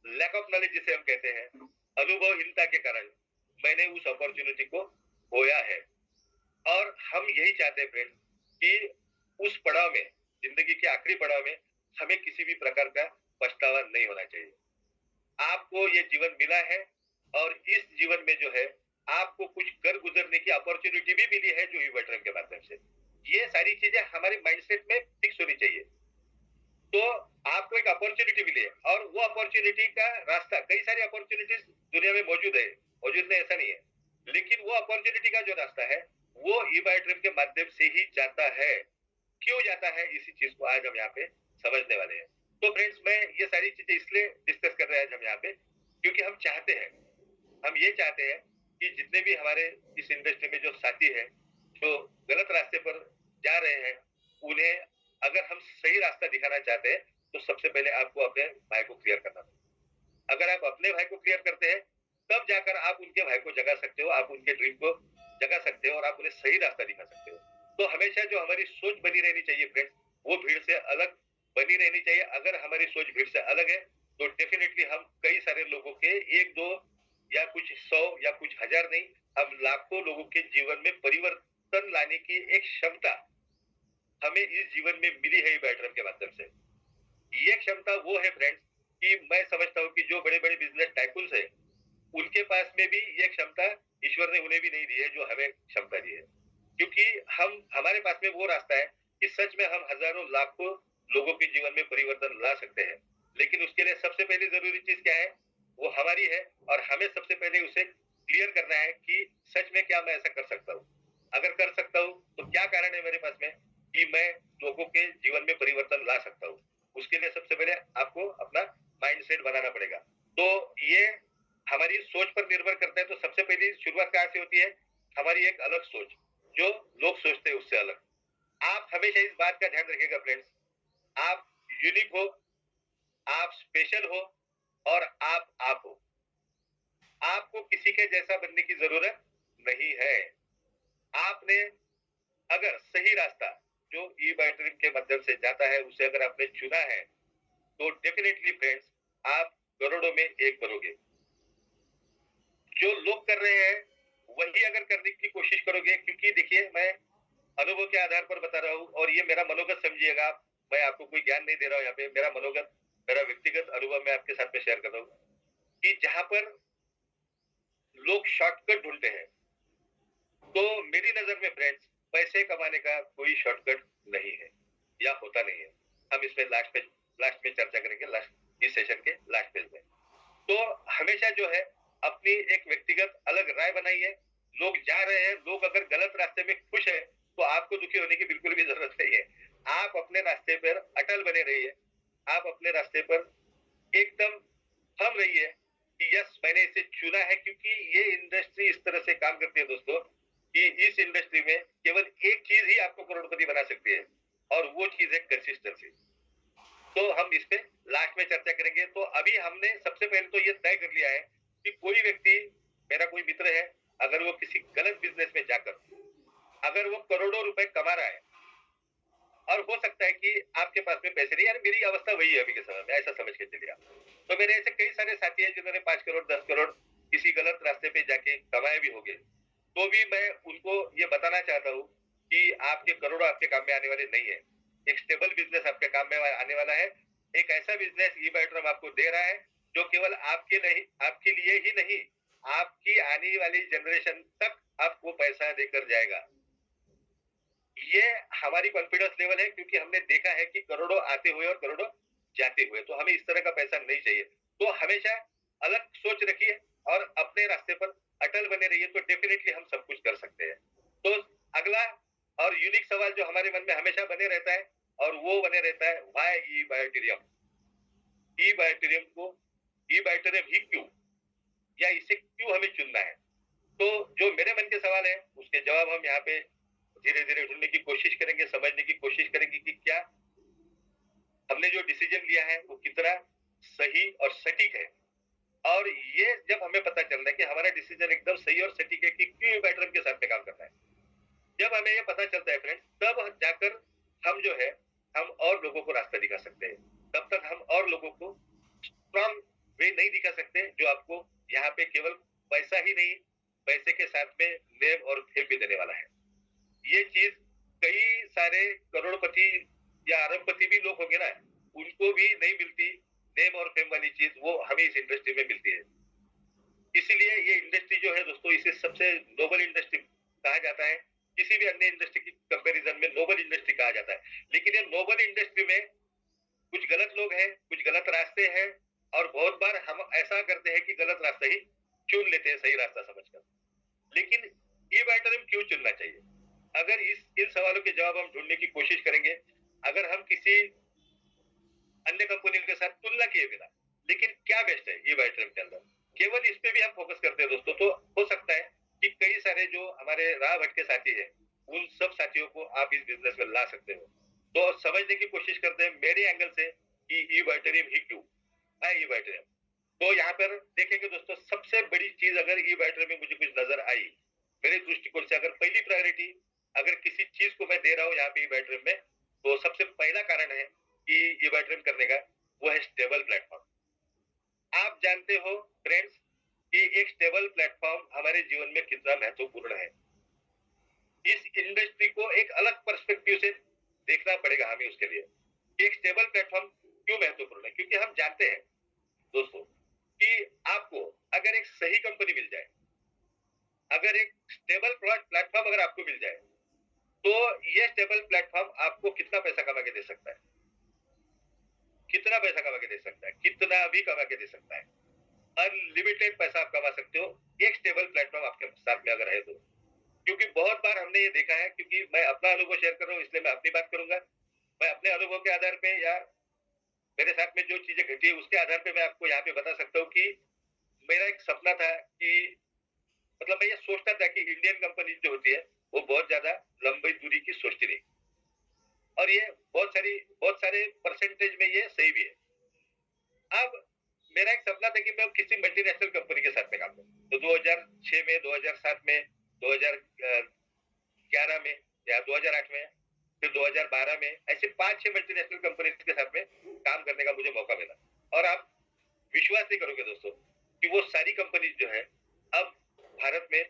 [SPEAKER 1] लैक ऑफ नॉलेज जिसे हम कहते हैं, अनुभवहीनता के कारण मैंने उस अपॉर्चुनिटी को खोया है। और हम यही चाहते हैं फ्रेंड कि उस पड़ाव में, जिंदगी के आखिरी पड़ाव में, हमें किसी भी प्रकार का पछतावा नहीं होना चाहिए। आपको ये जीवन मिला है, और इस जीवन में जो है आपको कुछ कर गुजरने की अपॉर्चुनिटी भी मिली है जो ईवर्टरम के माध्यम से। ये सारी चीजें हमारे माइंडसेट में फिक्स होनी चाहिए। तो आपको एक अपॉर्चुनिटी मिली है, और वो अपॉर्चुनिटी का रास्ता, कई सारी अपॉर्चुनिटीज दुनिया में मौजूद है, मौजूद नहीं ऐसा नहीं है, लेकिन वो अपॉर्चुनिटी का जो रास्ता है वो ई बाय ड्रीम के माध्यम से ही जाता है। क्यों जाता है, इसी चीज को आज हम यहाँ पे समझने वाले हैं। तो फ्रेंड्स, मैं ये सारी चीजें इसलिए डिस्कस कर रहे हैं आज हम यहाँ पे, क्योंकि हम चाहते हैं, हम ये चाहते हैं कि जितने भी हमारे इस इंडस्ट्री में जो साथी हैं, जो गलत रास्ते पर जा रहे हैं, उन्हें अगर हम सही रास्ता दिखाना चाहते हैं, तो सबसे पहले आपको अपने भाई को क्लियर करना होगा। अगर आप अपने भाई को क्लियर करते हैं, तब जाकर आप उनके भाई को जगा सकते हो, आप उनके ड्रीम को जगा सकते हो, और आप उन्हें सही रास्ता दिखा सकते हो। तो हमेशा जो हमारी सोच बनी रहनी चाहिए फ्रेंड्स, वो भीड़ से अलग बनी रहनी चाहिए। अगर हमारी सोच भीड़ से अलग है, तो डेफिनेटली हम कई सारे लोगों के, एक दो या कुछ सौ या कुछ हजार नहीं, हम लाखों लोगों के जीवन में परिवर्तन लाने की एक क्षमता हमें इस जीवन में मिली है बैटरम के माध्यम से। ये क्षमता वो है फ्रेंड्स कि मैं समझता हूँ कि जो बड़े बड़े बिजनेस टाइकून्स है उनके पास में भी ये क्षमता ईश्वर ने उन्हें भी नहीं दी है जो हमें क्षमता दी है, क्योंकि हम हमारे पास में वो रास्ता है कि सच में हम हजारों लाखों लोगों के जीवन में परिवर्तन ला सकते हैं। लेकिन उसके लिए सबसे पहले जरूरी चीज क्या है, वो हमारी है, और हमें सबसे पहले उसे क्लियर करना है कि सच में क्या मैं ऐसा कर सकता हूँ। अगर कर सकता हूँ तो क्या कारण है मेरे पास में कि मैं लोगों के जीवन में परिवर्तन ला सकता हूँ। उसके लिए सबसे पहले आपको अपना माइंडसेट बनाना पड़ेगा। तो ये हमारी सोच पर निर्भर करता है। तो सबसे पहली शुरुआत कहाँ से होती है, हमारी एक अलग सोच, जो लोग सोचते हैं उससे अलग। आप हमेशा इस बात का ध्यान रखिएगा फ्रेंड्स, आप यूनिक हो, आप स्पेशल हो, और आप हो। आपको किसी के जैसा बनने की जरूरत नहीं है। आपने अगर सही रास्ता जो ई बैटरिंग के माध्यम से जाता है उसे अगर आपने चुना है तो डेफिनेटली फ्रेंड्स आप करोड़ों में एक बनोगे। जो लोग कर रहे हैं वही अगर करने की कोशिश करोगे, क्योंकि देखिए मैं अनुभव के आधार पर बता रहा हूँ और ये मेरा मनोगत समझिएगा आप, मैं आपको कोई ज्ञान नहीं दे रहा हूँ यहाँ पे, मेरा मनोगत, मेरा व्यक्तिगत अनुभव मैं आपके साथ में शेयर कर रहा हूँ कि जहां पर लोग शॉर्टकट ढूंढते हैं, तो मेरी नजर में फ्रेंड्स पैसे कमाने का कोई शॉर्टकट नहीं है या होता नहीं है। हम इसमें लास्ट में चर्चा करेंगे, लास्ट इस सेशन के लास्ट पेज में। तो हमेशा जो है अपनी एक व्यक्तिगत अलग राय बनाइए। लोग जा रहे हैं, लोग अगर गलत रास्ते में खुश है तो आपको दुखी होने की बिल्कुल भी जरूरत नहीं है। आप अपने रास्ते पर अटल बने रहिए, आप अपने रास्ते पर एकदम थम रहिए कि यस मैंने इसे चुना है, क्योंकि ये इंडस्ट्री इस तरह से काम करती है दोस्तों कि इस इंडस्ट्री में केवल एक चीज ही आपको करोड़पति बना सकती है, और वो चीज है कंसिस्टेंसी। तो हम इस पे लास्ट में चर्चा करेंगे। तो अभी हमने सबसे पहले तो ये तय कर लिया है कि कोई व्यक्ति, मेरा कोई मित्र है, अगर वो किसी गलत बिजनेस में जाकर अगर वो करोड़ों रुपए कमा रहा है, और हो सकता है कि आपके पास में पैसे नहीं, यार मेरी अवस्था वही है अभी के समय में, ऐसा समझ के चलिए आप। तो मेरे ऐसे कई सारे साथी हैं जिन्होंने 5 करोड़ 10 करोड़ किसी गलत रास्ते पे जाके कमाए भी होंगे, तो भी मैं उनको ये बताना चाहता हूँ कि आपके करोड़ों आपके काम में आने वाले नहीं है। एक स्टेबल बिजनेस आपके काम में आने वाला है। एक ऐसा बिजनेस ई बैटरम आपको दे रहा है जो केवल आपके नहीं, आपके लिए ही नहीं, आपकी आने वाली जनरेशन तक आपको पैसा देकर जाएगा। ये हमारी कॉन्फिडेंस लेवल है, क्योंकि हमने देखा है कि करोड़ों आते हुए और करोड़ों जाते हुए। तो हमें इस तरह का पैसा नहीं चाहिए। तो हमेशा अलग सोच रखिए और अपने रास्ते पर अटल बने रहिए, तो डेफिनेटली हम सब कुछ कर सकते हैं। तो अगला और यूनिक सवाल जो हमारे मन में हमेशा बने रहता है, और वो बने रहता है, व्हाई ई बायोटेरियम। ई बायोटेरियम को, ई बायोटेरियम ही क्यों, या इसे क्यों हमें चुनना है। तो जो मेरे मन के सवाल है उसके जवाब हम यहाँ पे धीरे धीरे ढूंढने की कोशिश करेंगे, समझने की कोशिश करेंगे कि क्या हमने जो डिसीजन लिया है वो कितना सही और सटीक है। और ये जब हमें पता चल रहा है कि हमारा डिसीजन एकदम सही और सटीक है कि क्यों बैटरम के साथ में काम करना है, जब हमें ये पता चलता है फ्रेंड्स, तब जाकर हम जो है हम और लोगों को रास्ता दिखा सकते हैं। तब तक हम और लोगों को स्ट्रॉन्ग वे नहीं दिखा सकते, जो आपको यहाँ पे केवल पैसा ही नहीं, पैसे के साथ में नेम और फेम भी देने वाला है। ये चीज कई सारे करोड़पति या अरबपति भी लोग होंगे ना, उनको भी नहीं मिलती। नेम और फेम वाली चीज वो हमें इस इंडस्ट्री में मिलती है। इसीलिए ये इंडस्ट्री जो है दोस्तों, इसे सबसे नोबल इंडस्ट्री कहा जाता है। किसी भी अन्य इंडस्ट्री की कंपैरिजन में नोबल इंडस्ट्री कहा जाता है। लेकिन ये नोबल इंडस्ट्री में कुछ गलत लोग हैं, कुछ गलत रास्ते हैं, और बहुत बार हम ऐसा करते हैं कि गलत रास्ता ही चुन लेते हैं सही रास्ता समझकर। लेकिन ये बैटरी क्यों चुनना चाहिए, अगर इन सवालों के जवाब हम ढूंढने की कोशिश करेंगे, अगर हम किसी अन्य कंपनी के साथ तुलना किए बिना, लेकिन क्या बेस्ट है ये बैटरी के अंदर, केवल इस पे भी हम फोकस करते हैं दोस्तों, तो हो सकता है कि कई सारे जो हमारे राह भटके साथी है उन सब साथियों को आप इस बिजनेस में ला सकते हो। तो समझने की कोशिश करते हैं मेरे एंगल से कि ई बैटरी ही क्यों है ई बैटरी। तो यहाँ पर देखेंगे दोस्तों, सबसे बड़ी चीज अगर ई बैटरी में मुझे कुछ नजर आई मेरे दृष्टिकोण से, अगर पहली प्रायोरिटी अगर किसी चीज को मैं दे रहा हूँ यहाँ पे ई बैटरी में, तो सबसे पहला कारण है कि ई बैटरी करने का, वो है स्टेबल प्लेटफॉर्म। आप जानते हो फ्रेंड्स कि एक स्टेबल प्लेटफॉर्म हमारे जीवन में कितना महत्वपूर्ण है। इस इंडस्ट्री को एक अलग पर्सपेक्टिव से देखना पड़ेगा हमें उसके लिए। एक स्टेबल प्लेटफॉर्म क्यों महत्वपूर्ण है, क्योंकि हम जानते हैं दोस्तों कि आपको अगर एक सही कंपनी मिल जाए, अगर एक स्टेबल प्लेटफॉर्म अगर आपको मिल जाए, तो ये स्टेबल प्लेटफॉर्म आपको कितना पैसा कमा के दे सकता है, कितना पैसा कमा के दे सकता है, कितना भी कमा के दे सकता है। अनलिमिटेड पैसा आप कमा सकते हो एक स्टेबल प्लेटफॉर्म आपके साथ में अगर है तो। क्योंकि बहुत बार हमने ये देखा है, क्योंकि मैं अपना अनुभव शेयर कर रहा हूँ इसलिए मैं अपनी बात करूंगा। मैं अपने अनुभव के आधार पे या मेरे साथ में जो चीजें घटी है उसके आधार पे मैं आपको यहाँ पे बता सकता हूँ कि मेरा एक सपना था कि मतलब मैं ये सोचता था कि इंडियन कंपनी जो होती है वो बहुत ज्यादा लंबी दूरी की सोचती नहीं, और ये बहुत सारे परसेंटेज में ये सही भी है। अब मेरा एक सपना था कि मैं किसी मल्टीनेशनल कंपनी के साथ में काम करूं, तो 2006 में, 2007 में, 2011 में या 2008 में, फिर 2012 में, ऐसे 5-6 मल्टीनेशनल कंपनी के साथ में काम करने का मुझे मौका मिला। और आप विश्वास नहीं करोगे दोस्तों कि वो सारी कंपनी जो है अब भारत में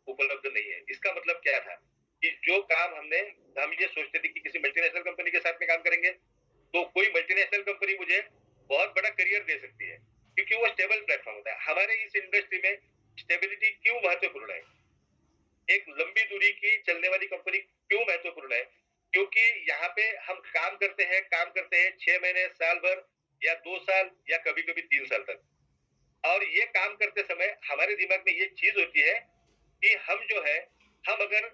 [SPEAKER 1] उपलब्ध नहीं है। इसका मतलब क्या था कि जो काम हम ये सोचते थे कि किसी मल्टीनेशनल कंपनी के साथ में काम करेंगे तो कोई मल्टीनेशनल कंपनी मुझे बहुत बड़ा करियर दे सकती है, क्योंकि वो स्टेबल प्लेटफॉर्म होता है। हमारे इस इंडस्ट्री में स्टेबिलिटी क्यों महत्वपूर्ण है, एक लंबी दूरी की चलने वाली कंपनी क्यों महत्वपूर्ण है? क्योंकि यहाँ पे हम काम करते हैं 6 महीने, साल भर या 2 साल या कभी कभी 3 साल तक। और ये काम करते समय हमारे दिमाग में ये चीज होती है कि हम जो है, हम अगर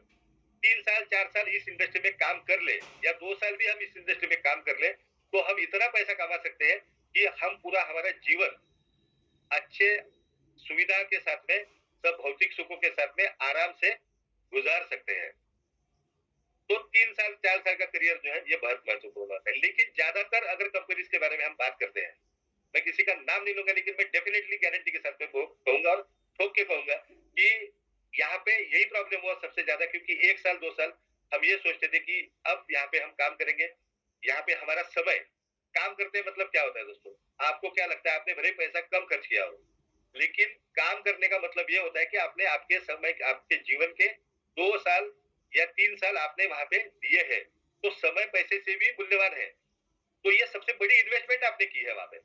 [SPEAKER 1] 3 साल 4 साल इस इंडस्ट्री में काम कर ले या 2 साल भी हम इस इंडस्ट्री में काम कर ले, तो हम इतना पैसा कमा सकते हैं कि हम पूरा हमारा जीवन अच्छे सुविधा के साथ में, सब भौतिक सुखों के साथ में आराम से गुजार सकते हैं। तो 3 साल 4 साल का करियर जो है ये बहुत महत्वपूर्ण होता है। लेकिन ज्यादातर अगर कंपनीज के बारे में हम बात करते हैं, मैं किसी का नाम नहीं लूंगा, लेकिन मैं डेफिनेटली गारंटी के साथ में कहूंगा और ठोक के कहूंगा कि यहाँ पे यही प्रॉब्लम हुआ सबसे ज्यादा, क्योंकि 1 साल 2 साल हम ये सोचते थे कि अब यहाँ पे हम काम करेंगे, यहाँ पे हमारा समय, काम करते मतलब क्या होता है दोस्तों, आपको क्या लगता है? आपने भले पैसा कम खर्च किया हो, लेकिन काम करने का मतलब ये होता है कि आपने आपके समय, आपके जीवन के 2 साल या 3 साल आपने वहां पे दिए हैं, तो समय पैसे से भी मूल्यवान है। तो ये सबसे बड़ी इन्वेस्टमेंट आपने की है वहां पे।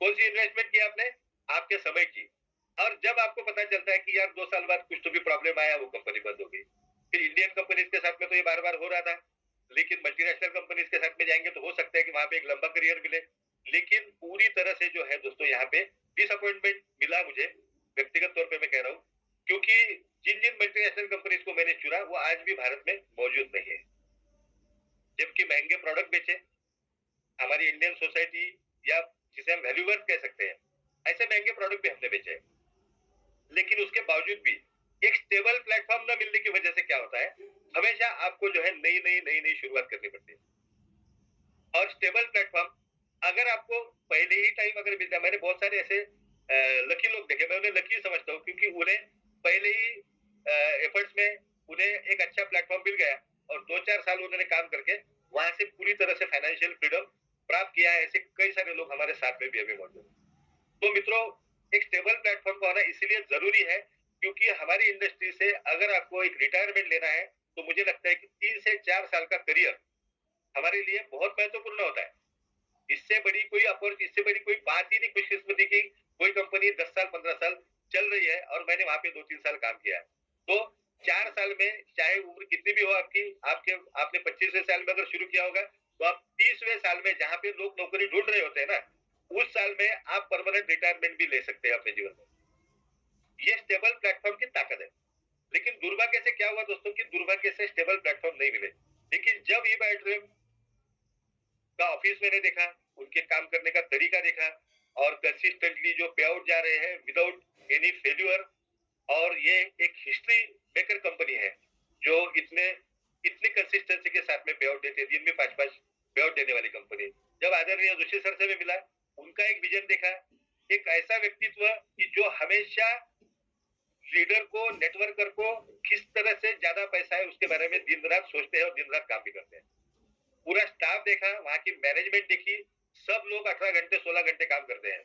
[SPEAKER 1] कौन सी इन्वेस्टमेंट की आपने? आपके समय की। और जब आपको पता चलता है कि यार 2 साल बाद कुछ तो भी प्रॉब्लम आया, वो कंपनी बंद हो गई। फिर इंडियन कंपनीज के साथ में तो ये बार बार हो रहा था, लेकिन मल्टीनेशनल कंपनीज के साथ में जाएंगे तो हो सकता है कि वहां पे एक लंबा करियर मिले। लेकिन पूरी तरह से जो है दोस्तों यहाँ पे डिसअपॉइंटमेंट मिला मुझे, व्यक्तिगत तौर पे मैं कह रहा हूँ, क्योंकि जिन जिन मल्टीनेशनल कंपनीज को मैंने चुना वो आज भी भारत में मौजूद नहीं है, जबकि महंगे प्रोडक्ट बेचे। हमारी इंडियन सोसाइटी, या जिसे हम वैल्यू वर्थ कह सकते हैं, ऐसे महंगे प्रोडक्ट भी हमने बेचे। लेकिन उसके बावजूद भी एक स्टेबल प्लेटफॉर्म न मिलने की वजह से क्या होता है, हमेशा आपको जो है नई शुरुआत करनी पड़ती है। और स्टेबल प्लेटफॉर्म अगर आपको पहले ही टाइम अगर मिल जाए, मैंने बहुत सारे ऐसे लकी लोग देखे, मैं उन्हें लकी समझता हूँ, क्योंकि उन्हें पहले ही एफर्ट्स में उन्हें एक अच्छा प्लेटफॉर्म मिल गया और 2-4 साल उन्होंने काम करके वहां से पूरी तरह से फाइनेंशियल फ्रीडम प्राप्त किया है। ऐसे कई सारे लोग हमारे साथ में भी अभी मौजूद हैं। तो मित्रों, एक स्टेबल प्लेटफॉर्म का होना इसीलिए जरूरी है, क्योंकि हमारी इंडस्ट्री से अगर आपको एक रिटायरमेंट लेना है, तो मुझे लगता है कि 3 से 4 साल का करियर हमारे लिए बहुत महत्वपूर्ण होता है। इससे बड़ी कोई बात ही नहीं खुशकिस्मती की। कोई कंपनी 10 साल 15 साल चल रही है और मैंने वहां पे 2-3 साल काम किया है, तो 4 साल में, चाहे उम्र कितनी भी हो आपकी, आपने 25वें साल में अगर शुरू किया होगा, तो आप 30वें साल में, जहां पे लोग नौकरी ढूंढ रहे होते हैं ना, उस साल में आप परमानेंट रिटायरमेंट भी ले सकते हैं अपने जीवन में। ये स्टेबल प्लेटफॉर्म की ताकत है। लेकिन दुर्भाग्य से क्या हुआ दोस्तों, की दुर्भाग्य से स्टेबल प्लेटफॉर्म नहीं मिले। लेकिन जब ई बैटरी का ऑफिस मैंने देखा, उनके काम करने का तरीका देखा, और कंसिस्टेंटली जो पे आउट जा रहे हैं विदाउट एनी फेल्यूर, और ये एक हिस्ट्री मेकर कंपनी है जो इतने इतने कंसिस्टेंसी के साथ में पे आउट देते हैं, दिन में 5-5 पे आउट देने वाली कंपनी। जब आदरणीय जोशी सर से भी मिला, उनका एक विजन देखा, एक ऐसा व्यक्तित्व कि जो हमेशा लीडर को, नेटवर्कर को किस तरह से ज्यादा पैसा है उसके बारे में दिन रात सोचते हैं और दिन रात काम भी करते हैं। पूरा स्टाफ देखा, वहां की मैनेजमेंट देखी, सब लोग 18 घंटे 16 घंटे काम करते हैं।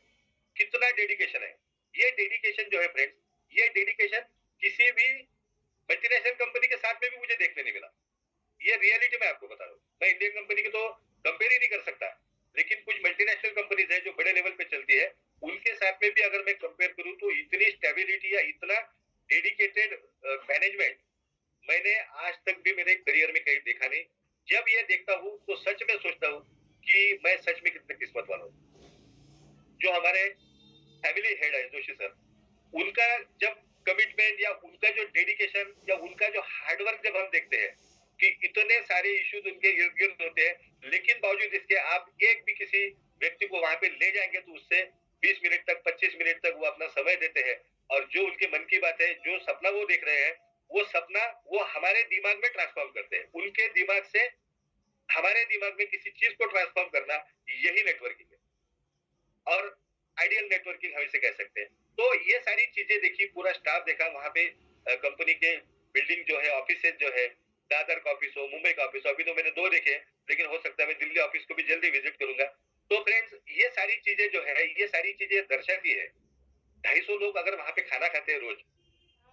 [SPEAKER 1] कितना डेडिकेशन है। ये डेडिकेशन जो है फ्रेंड्स, ये डेडिकेशन किसी भी मल्टीनेशनल कंपनी के साथ में भी मुझे देखने नहीं मिला। ये रियलिटी मैं आपको बता रहा हूँ। मैं इंडियन कंपनी की तो कंपेयर ही नहीं कर सकता, लेकिन कुछ मल्टीनेशनल कंपनीज है जो बड़े लेवल पे चलती है, उनके साथ में भी अगर मैं कंपेयर करूं तो इतनी स्टेबिलिटी या इतना डेडिकेटेड मैनेजमेंट मैंने आज तक भी मेरे करियर में कहीं देखा नहीं। जब ये देखता हूँ तो सच में सोचता हूँ कि मैं सच में कितने किस्मत वाला हूँ। जो हमारे फैमिली हेड है जोशी सर, उनका जब कमिटमेंट या उनका जो डेडिकेशन या उनका जो हार्डवर्क जब हम देखते हैं कि इतने सारे इश्यूज उनके इर्द गिर्द होते हैं, लेकिन बावजूद इसके आप एक भी किसी व्यक्ति को वहां पे ले जाएंगे तो उससे 20 मिनट तक 25 मिनट तक वो अपना समय देते हैं और जो उनके मन की बात है, जो सपना वो देख रहे हैं, वो सपना वो हमारे दिमाग में ट्रांसफॉर्म करते हैं। उनके दिमाग से हमारे दिमाग में किसी चीज को ट्रांसफॉर्म करना, यही नेटवर्किंग है और आइडियल नेटवर्किंग हम इसे कह सकते हैं। तो ये सारी चीजें देखी, पूरा स्टाफ देखा वहां पे, कंपनी के बिल्डिंग जो है, ऑफिस जो है, दादर का ऑफिस हो, मुंबई का ऑफिस हो, अभी तो मैंने 2 देखे, लेकिन हो सकता है मैं दिल्ली ऑफिस को भी जल्दी विजिट करूंगा। तो फ्रेंड्स, ये सारी चीजें जो है, ये सारी चीजें दर्शाती है 250 लोग अगर वहां पे खाना खाते हैं रोज,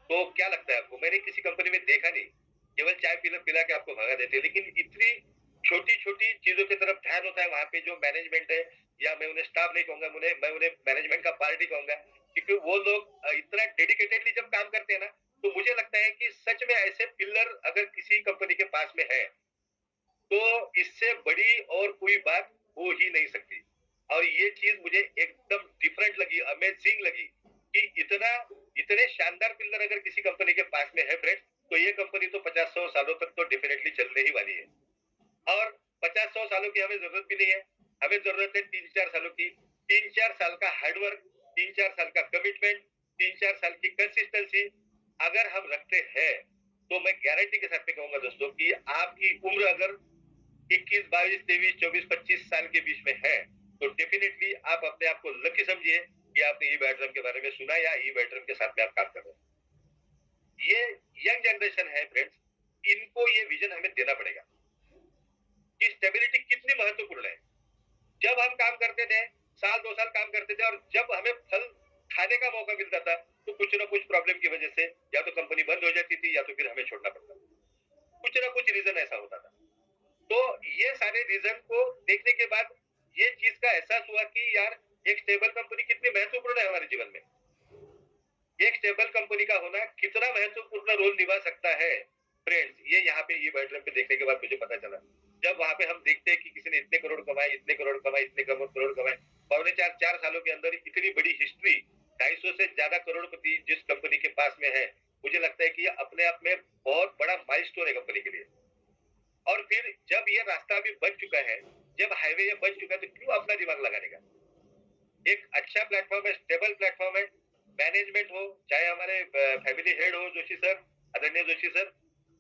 [SPEAKER 1] तो क्या लगता है आपको? मैंने किसी कंपनी में देखा नहीं, केवल चाय पिला पिला के आपको भगा देते हैं, लेकिन इतनी छोटी छोटी चीजों की तरफ ध्यान होता है वहां पे। जो मैनेजमेंट है, या मैं उन्हें स्टाफ नहीं कहूंगा, मैं उन्हें मैनेजमेंट का पार्टी कहूंगा, क्योंकि वो लोग इतना डेडिकेटेडली जब काम करते हैं ना, तो मुझे लगता है कि सच में ऐसे पिलर अगर किसी कंपनी के पास में है, तो इससे बड़ी और कोई बात हो ही नहीं सकती। और ये चीज मुझे एकदम डिफरेंट लगी, अमेजिंग लगी कि इतने शानदार पिलर अगर किसी कंपनी के पास में है फ्रेंड्स, तो ये कंपनी तो 50-100 सालों तक तो डेफिनेटली चलने ही वाली है। और 50-100 सालों की हमें जरूरत भी नहीं है, हमें जरूरत है 3-4 सालों की। 3-4 साल का हार्डवर्क, 3-4 साल का कमिटमेंट, 3-4 साल की कंसिस्टेंसी अगर हम रखते हैं, तो मैं गारंटी के साथ में कहूंगा दोस्तों कि आपकी उम्र अगर 21, 22, 23, 24, 25 साल के बीच में है, तो डेफिनेटली आप अपने आप को लकी समझिए कि आपने ई बैटरम के बारे में सुना या ई बैटरम के साथ में आप काम कर रहे हैं। ये यंग जनरेशन है फ्रेंड्स, इनको ये विजन हमें देना पड़ेगा कि स्टेबिलिटी कितनी महत्वपूर्ण है। जब हम काम करते थे, साल 2 साल काम करते थे, और जब हमें फल खाने का मौका मिलता था, तो कुछ ना कुछ प्रॉब्लम की वजह से या तो कंपनी बंद हो जाती थी या तो फिर हमें छोड़ना पड़ता था। कुछ ना कुछ रीजन ऐसा होता था। तो ये सारे रीजन को देखने के बाद ये चीज का एहसास हुआ कि यार, एक स्टेबल कंपनी कितनी महत्वपूर्ण है हमारे जीवन में। एक स्टेबल कंपनी का होना कितना महत्वपूर्ण रोल निभा सकता है फ्रेंड्स, ये यहाँ पे ये बैटरम पे देखने के बाद मुझे पता चला। जब वहां पे हम देखते हैं कि किसी ने इतने करोड़ कमाए, इतने करोड़ कमाए, इतने करोड़ कमाए, पौने 4 सालों के अंदर इतनी बड़ी हिस्ट्री, 250 से ज्यादा करोड़पति जिस कंपनी के पास में है, मुझे लगता है कि ये अपने आप में बहुत बड़ा माइलस्टोन है कंपनी के लिए। और फिर जब ये रास्ता अभी बन चुका है, जब हाईवे ये बन चुका है, तो क्यों अपना दिमाग लगाने का? एक अच्छा प्लेटफॉर्म है, स्टेबल प्लेटफॉर्म है। मैनेजमेंट हो, चाहे हमारे फैमिली हेड हो जोशी सर, आदरणीय जोशी सर,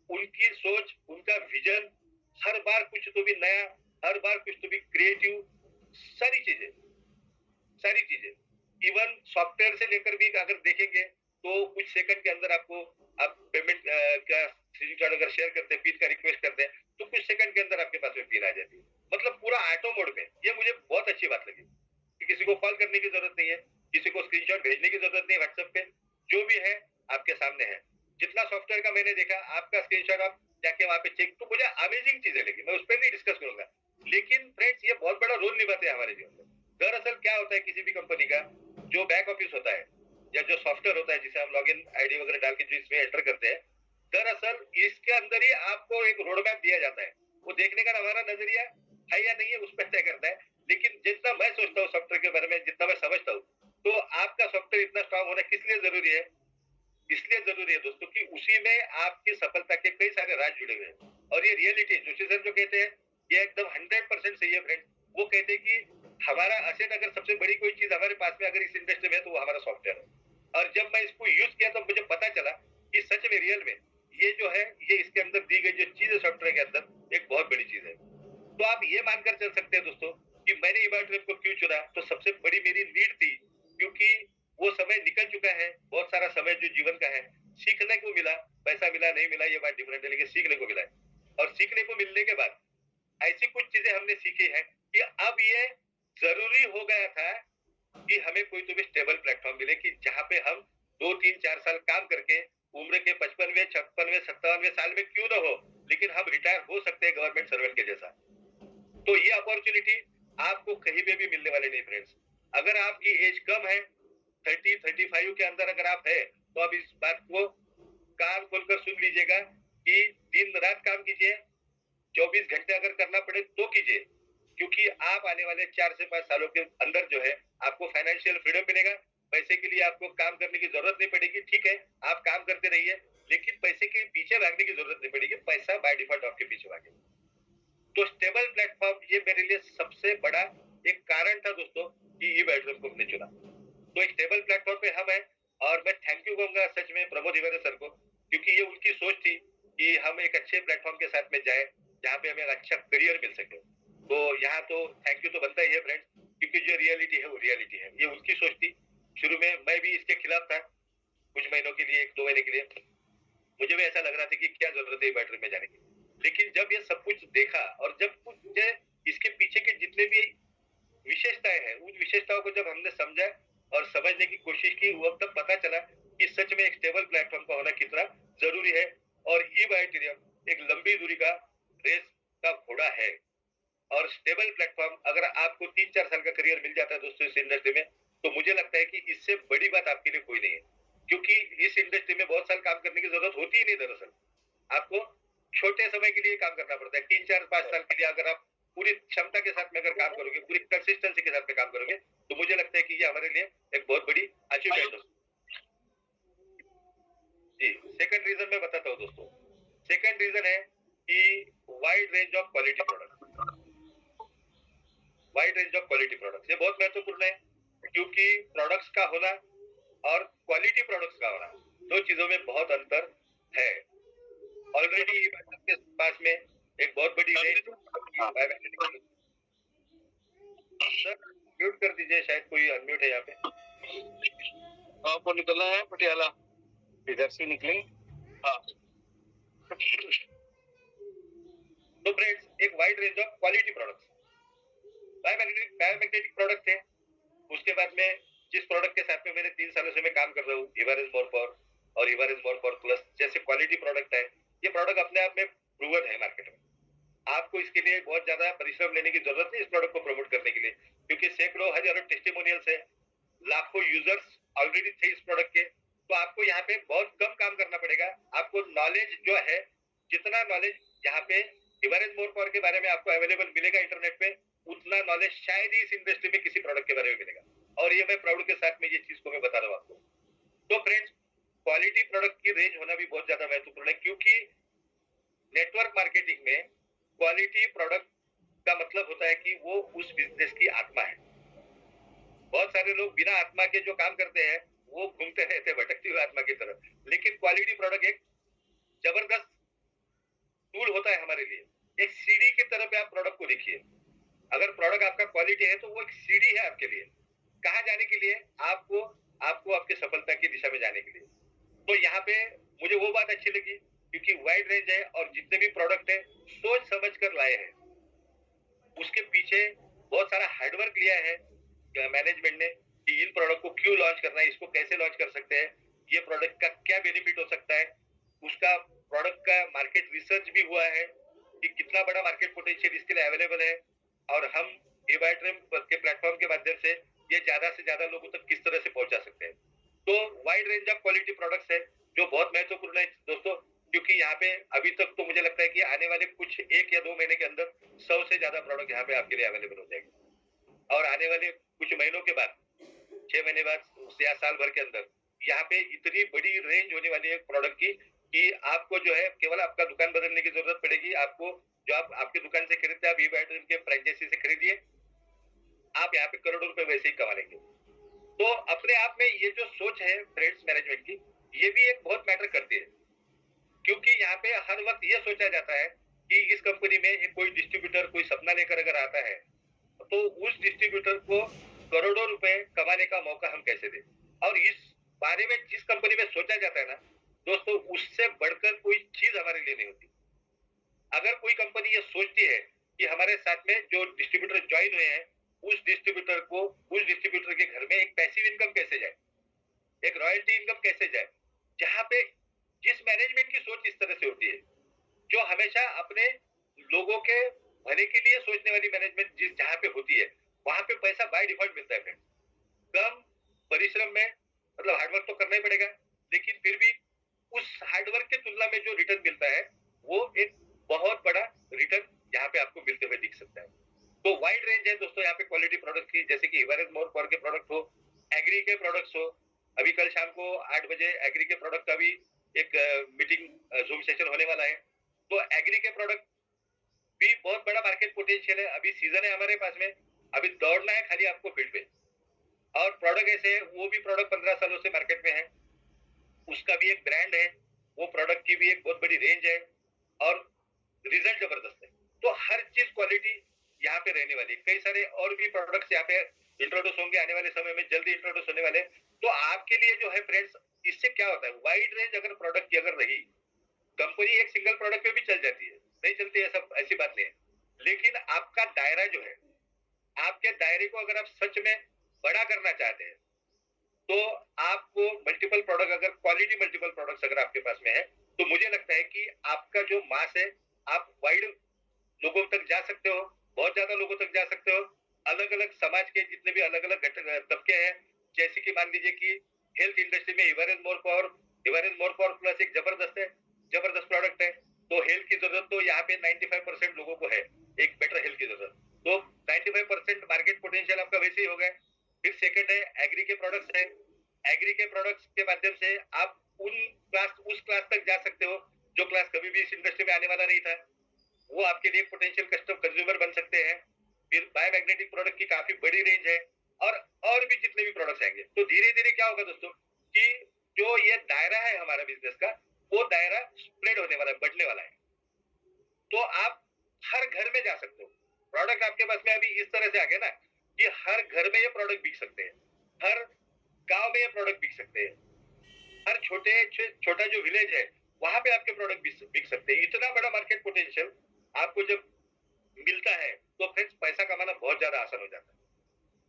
[SPEAKER 1] उनकी सोच, उनका विजन, हर बार कुछ तो भी नया, हर बार कुछ तो भी क्रिएटिव, सारी चीजें, सारी चीजें। इवन सॉफ्टवेयर से लेकर भी अगर देखेंगे, तो कुछ सेकंड के अंदर आपको, आप पेमेंट का स्क्रीनशॉट अगर शेयर करते हैं, पिन का रिक्वेस्ट करते हैं, तो कुछ सेकंड के अंदर आपके पास में पिन आ जाती है। मतलब पूरा ऑटो मोड में। ये मुझे बहुत अच्छी बात लगी कि किसी को कॉल करने की जरूरत नहीं है, किसी को स्क्रीनशॉट भेजने की जरूरत नहीं है व्हाट्सएप पे, जो भी है आपके सामने है। जितना सॉफ्टवेयर का मैंने देखा, आपका स्क्रीनशॉट आप जाके वहां पे चेक, तो मुझे अमेजिंग चीजें लगी। मैं उस पर नहीं डिस्कस करूंगा, लेकिन फ्रेंड्स, ये बहुत बड़ा रोल निभाते हैं हमारे जीवन में। दरअसल क्या होता है, किसी भी कंपनी का जो बैक ऑफिस होता है या जो सॉफ्टवेयर होता है जिसे हम लॉग इन आईडी वगैरह डाल के जो इसमें एंटर करते हैं, दरअसल इसके अंदर ही आपको एक रोड मैप दिया जाता है। वो देखने का हमारा नजरिया है या नहीं है, उस पर तय करता है। लेकिन जितना मैं सोचता हूँ सॉफ्टवेयर के बारे में, जितना मैं समझता हूँ, तो आपका सॉफ्टवेयर इतना स्ट्रांग होना किस लिए जरूरी है? इसलिए जरूरी है दोस्तों कि उसी में आपकी सफलता के कई सारे राज जुड़े हुए हैं। और ये रियलिटी जोशी सर जो कहते हैं, ये एकदम 100% सही है फ्रेंड। वो कहते हैं कि हमारा असेट, अगर सबसे बड़ी कोई चीज हमारे पास में अगर इस इंडस्ट्री में है, तो वो हमारा सॉफ्टवेयर है। और जब मैं इसको यूज किया, तो मुझे पता चला कि सच में, रियल में, ये जो है, ये इसके अंदर दी गई जो चीज है सॉफ्टवेयर के अंदर, एक बहुत बड़ी चीज है। तो आप ये मानकर चल सकते हैं दोस्तों कि मैंने ई-बार को क्यों चुना, तो सबसे बड़ी मेरी नीड थी, क्योंकि वो समय निकल चुका है, बहुत सारा समय जो जीवन का है, सीखने को मिला। पैसा मिला नहीं मिला ये बात डिफरेंट है, लेकिन सीखने को मिला है। और सीखने को मिलने के बाद ऐसी कुछ चीजें हमने सीखी है कि अब ये जरूरी हो गया था कि हमें कोई तो भी स्टेबल प्लेटफॉर्म मिले, कि जहां पे हम 2, 3, 4 साल काम करके उम्र के 55वें, 56वें, 57वें साल में क्यों ना हो, लेकिन हम रिटायर हो सकते हैं गवर्नमेंट सर्वेंट के जैसा। तो ये अपॉर्चुनिटी आपको कहीं पे भी मिलने वाले नहीं फ्रेंड्स। अगर आपकी एज कम है, 30-35 के अंदर अगर आप है, तो आप इस बात को कान खोलकर सुन लीजिएगा कि दिन रात काम कीजिए, 24 घंटे अगर करना पड़े तो कीजिए, क्योंकि आप आने वाले 4 से 5 सालों के अंदर जो है आपको फाइनेंशियल फ्रीडम मिलेगा। पैसे के लिए आपको काम करने की जरूरत नहीं पड़ेगी। ठीक है, आप काम करते रहिए, लेकिन पैसे के पीछे भागने की जरूरत नहीं पड़ेगी, पैसा बाय डिफॉल्ट आपके पीछे भागेगा। तो स्टेबल प्लेटफॉर्म ये मेरे लिए सबसे बड़ा एक कारण था दोस्तों कि ई बेडरूम को हमने चुना। तो एक स्टेबल प्लेटफॉर्म पे हम हैं, और मैं थैंक यू कहूंगा सच में प्रमोद हिवारे सर को, क्योंकि ये उनकी सोच थी कि हम एक अच्छे प्लेटफॉर्म के साथ में जाए जहाँ पे हमें एक अच्छा करियर मिल सके। तो यहाँ तो थैंक यू तो बनता ही है फ्रेंड्स, क्योंकि जो रियलिटी है वो रियलिटी है। ये उनकी सोच थी। शुरू में मैं भी इसके खिलाफ था, कुछ महीनों के लिए, 1-2 महीने के लिए मुझे भी ऐसा लग रहा था कि क्या जरूरत है बेडरूम में जाने की। लेकिन जब ये सब कुछ देखा और जब कुछ मुझे इसके पीछे के जितने भी विशेषताएं हैं, उन विशेषताओं को जब हमने समझा और समझने की कोशिश की, वो तब पता चला कि सच में एक स्टेबल प्लेटफॉर्म का होना कितना जरूरी है। और ई बायोटेरियम एक लंबी दूरी का रेस का घोड़ा है। और स्टेबल प्लेटफॉर्म अगर आपको 3-4 साल का करियर मिल जाता है दोस्तों इस इंडस्ट्री में, तो मुझे लगता है कि इससे बड़ी बात आपके लिए कोई नहीं है, क्योंकि इस इंडस्ट्री में बहुत साल काम करने की जरूरत होती ही नहीं। दरअसल आपको छोटे समय के लिए काम करना पड़ता है। 3-4-5 साल के लिए अगर आप पूरी क्षमता के साथ में अगर काम करोगे, पूरी कंसिस्टेंसी के साथ में काम करोगे, तो मुझे लगता है कि ये हमारे लिए एक बहुत बड़ी अचीवमेंट हो। जी, सेकंड रीजन मैं बताता हूँ दोस्तों। सेकंड रीजन है कि wide range of quality product. Wide range of quality products ये बहुत महत्वपूर्ण है, क्योंकि प्रोडक्ट्स का होना और क्वालिटी प्रोडक्ट्स का होना, दो चीजों में बहुत अंतर है। ऑलरेडी के पास में एक बहुत बड़ी रेंज। सर म्यूट कर दीजिए, शायद कोई अनम्यूट है यहाँ पे। आपको निकलना है पटियाला, इधर से निकलेंगे। हाँ। तो फ्रेंड्स एक wide range of quality products, biomagnetic product है। उसके बाद में जिस प्रोडक्ट के साथ में मैंने 3 सालों से मैं काम कर रहा हूँ, एवरेज मोर पावर और एवरेज मोर पावर प्लस जैसे क्वालिटी प्रोडक्ट है, ये प्रोडक्ट अपने आप में प्रूवन है मार्केट में। आपको इसके लिए बहुत ज्यादा परिश्रम लेने की जरूरत नहीं इस प्रोडक्ट को प्रमोट करने के लिए, क्योंकि सैकड़ों हजारों टेस्टिमोनियल्स है, लाखों यूजर्स ऑलरेडी थे इस प्रोडक्ट के। तो आपको यहाँ पे बहुत कम काम करना पड़ेगा। आपको नॉलेज जो है, जितना नॉलेज यहाँ पे एवरेज मोर पावर के बारे में आपको अवेलेबल मिलेगा इंटरनेट पे, उतना नॉलेज शायद ही इस इंडस्ट्री में किसी प्रोडक्ट के बारे में मिलेगा। और ये मैं प्राउड के साथ में ये चीज को मैं बता रहा हूँ आपको। तो फ्रेंड्स क्वालिटी प्रोडक्ट की रेंज होना भी बहुत ज्यादा महत्वपूर्ण है, क्योंकि नेटवर्क मार्केटिंग में क्वालिटी प्रोडक्ट का मतलब होता है कि वो उस बिजनेस की आत्मा है। बहुत सारे लोग बिना आत्मा के जो काम करते हैं वो घूमते रहते हैं भटकती हुई आत्मा की तरफ, लेकिन क्वालिटी प्रोडक्ट एक जबरदस्त टूल होता है हमारे लिए। एक सीढ़ी की तरह पे आप प्रोडक्ट को देखिए। अगर प्रोडक्ट आपका क्वालिटी है तो वो एक सीढ़ी है आपके लिए, कहाँ जाने के लिए, आपको आपको आपकी सफलता की दिशा में जाने के लिए। तो यहाँ पे मुझे वो बात अच्छी लगी, क्योंकि वाइड रेंज है और जितने भी प्रोडक्ट है सोच समझ कर लाए हैं। उसके पीछे बहुत सारा हार्डवर्क लिया है मैनेजमेंट ने कि इन प्रोडक्ट को क्यों लॉन्च करना है, इसको कैसे लॉन्च कर सकते हैं, ये प्रोडक्ट का क्या बेनिफिट हो सकता है। उसका प्रोडक्ट का मार्केट रिसर्च भी हुआ है कि कितना बड़ा मार्केट पोटेंशियल इसके लिए अवेलेबल है, और हम एबाइट्रम के प्लेटफॉर्म के माध्यम से ये ज्यादा से ज्यादा लोगों तक किस तरह से पहुंचा सकते हैं। तो wide range of quality products है जो बहुत महत्वपूर्ण है दोस्तों, क्योंकि यहाँ पे अभी तक तो मुझे लगता है कि आने वाले कुछ 1 या 2 महीने के अंदर 100 से ज्यादा प्रोडक्ट यहाँ पे आपके लिए अवेलेबल हो जाएंगे। और आने वाले कुछ महीनों के बाद, 6 महीने बाद या साल भर के अंदर, यहाँ पे इतनी बड़ी रेंज होने वाली है प्रोडक्ट की कि आपको जो है केवल आपका दुकान बदलने की जरूरत पड़ेगी। आपको जो आप आपकी दुकान से खरीदते हैं, आप ई बैटरी के फ्रेंचाइजी से खरीदिए, आप यहाँ पे करोड़ों रुपए वैसे ही कमा लेंगे। तो अपने आप में ये जो सोच है फ्रेंड्स मैनेजमेंट की, ये भी एक बहुत मैटर करती है, क्योंकि यहाँ पे हर वक्त ये सोचा जाता है कि इस कंपनी में एक कोई डिस्ट्रीब्यूटर कोई सपना लेकर अगर आता है, तो उस डिस्ट्रीब्यूटर को करोड़ों रुपए कमाने का मौका हम कैसे दें। और इस बारे में जिस कंपनी में सोचा जाता है ना दोस्तों, उससे बढ़कर कोई चीज हमारे लिए नहीं होती। अगर कोई कंपनी ये सोचती है कि हमारे साथ में जो डिस्ट्रीब्यूटर ज्वाइन हुए हैं, उस डिस्ट्रीब्यूटर को, उस डिस्ट्रीब्यूटर के घर में एक पैसिव इनकम कैसे जाए, एक रॉयल्टी इनकम कैसे जाए, जहां पे जिस मैनेजमेंट की सोच इस तरह से होती है, जो हमेशा अपने लोगों के भले के लिए सोचने वाली मैनेजमेंट जिस जहां पे होती है वहां पे पैसा बाय डिफॉल्ट मिलता है फ्रेंड। कम परिश्रम में मतलब हार्डवर्क तो करना ही पड़ेगा, लेकिन फिर भी उस हार्डवर्क की तुलना में जो रिटर्न मिलता है वो एक बहुत बड़ा रिटर्न यहाँ पे आपको मिलते हुए दिख सकता है। तो वाइड रेंज है दोस्तों यहाँ पे क्वालिटी प्रोडक्ट की, जैसे कि एवरेज मोर फॉर के प्रोडक्ट हो, एग्री के प्रोडक्ट्स हो। अभी कल शाम को 8 बजे एग्री के प्रोडक्ट का भी एक मीटिंग जूम सेशन होने वाला है। तो एग्री के प्रोडक्ट भी बहुत बड़ा मार्केट पोटेंशियल है। अभी सीजन है हमारे पास में, अभी दौड़ना है खाली आपको फील्ड पे। और प्रोडक्ट ऐसे है, वो भी प्रोडक्ट 15 सालों से मार्केट में है, उसका भी एक ब्रांड है, वो प्रोडक्ट की भी एक बहुत बड़ी रेंज है और रिजल्ट जबरदस्त है। तो हर चीज क्वालिटी यहाँ पे रहने वाली है। कई सारे और भी प्रोडक्ट्स यहाँ पे इंट्रोड्यूस होंगे आने वाले समय में, जल्दी इंट्रोड्यूस होने वाले। तो आपके लिए जो है फ्रेंड्स, इससे क्या होता है, वाइड रेंज अगर प्रोडक्ट की अगर रही, कंपनी एक सिंगल प्रोडक्ट पे भी चल जाती है, नहीं चलती है, सब ऐसी बात नहीं है, लेकिन आपका दायरा जो है, आपके दायरे को अगर आप सच में बड़ा करना चाहते हैं तो आपको मल्टीपल प्रोडक्ट, अगर क्वालिटी मल्टीपल प्रोडक्ट्स अगर आपके पास में है, तो मुझे लगता है कि आपका जो मास है, आप वाइड लोगों तक जा सकते हो, बहुत ज्यादा लोगों तक जा सकते हो। अलग अलग समाज के जितने भी अलग अलग तबके हैं, जैसे कि मान लीजिए कि हेल्थ इंडस्ट्री में एवरेज मोर पावर प्लस एक जबरदस्त प्रोडक्ट है। तो हेल्थ की जरूरत तो यहाँ पे 95% लोगों को है, एक बेटर हेल्थ की जरूरत। तो 95% मार्केट पोटेंशियल आपका वैसे ही होगा। फिर सेकंड है एग्री के प्रोडक्ट्स है। एग्री के प्रोडक्ट्स के माध्यम से आप उस क्लास तक जा सकते हो जो क्लास कभी भी इस इंडस्ट्री में आने वाला नहीं था, वो आपके लिए पोटेंशियल कस्टम कंज्यूमर बन सकते हैं। फिर बायोमैग्नेटिक प्रोडक्ट की काफी बड़ी रेंज है और भी जितने भी प्रोडक्ट्स आएंगे। तो धीरे धीरे क्या होगा दोस्तों कि जो ये दायरा है हमारा बिजनेस का, वो दायरा स्प्रेड होने वाला है, बढ़ने वाला है। तो आप हर घर में जा सकते हो। प्रोडक्ट आपके पास में अभी इस तरह से आ गया ना कि हर घर में ये प्रोडक्ट बिक सकते हैं, हर गांव में ये प्रोडक्ट बिक सकते हैं, हर छोटा जो विलेज है वहां पे आपके प्रोडक्ट बिक सकते हैं। इतना बड़ा मार्केट पोटेंशियल आपको जब मिलता है तो फ्रेंड्स पैसा कमाना बहुत ज्यादा आसान हो जाता है।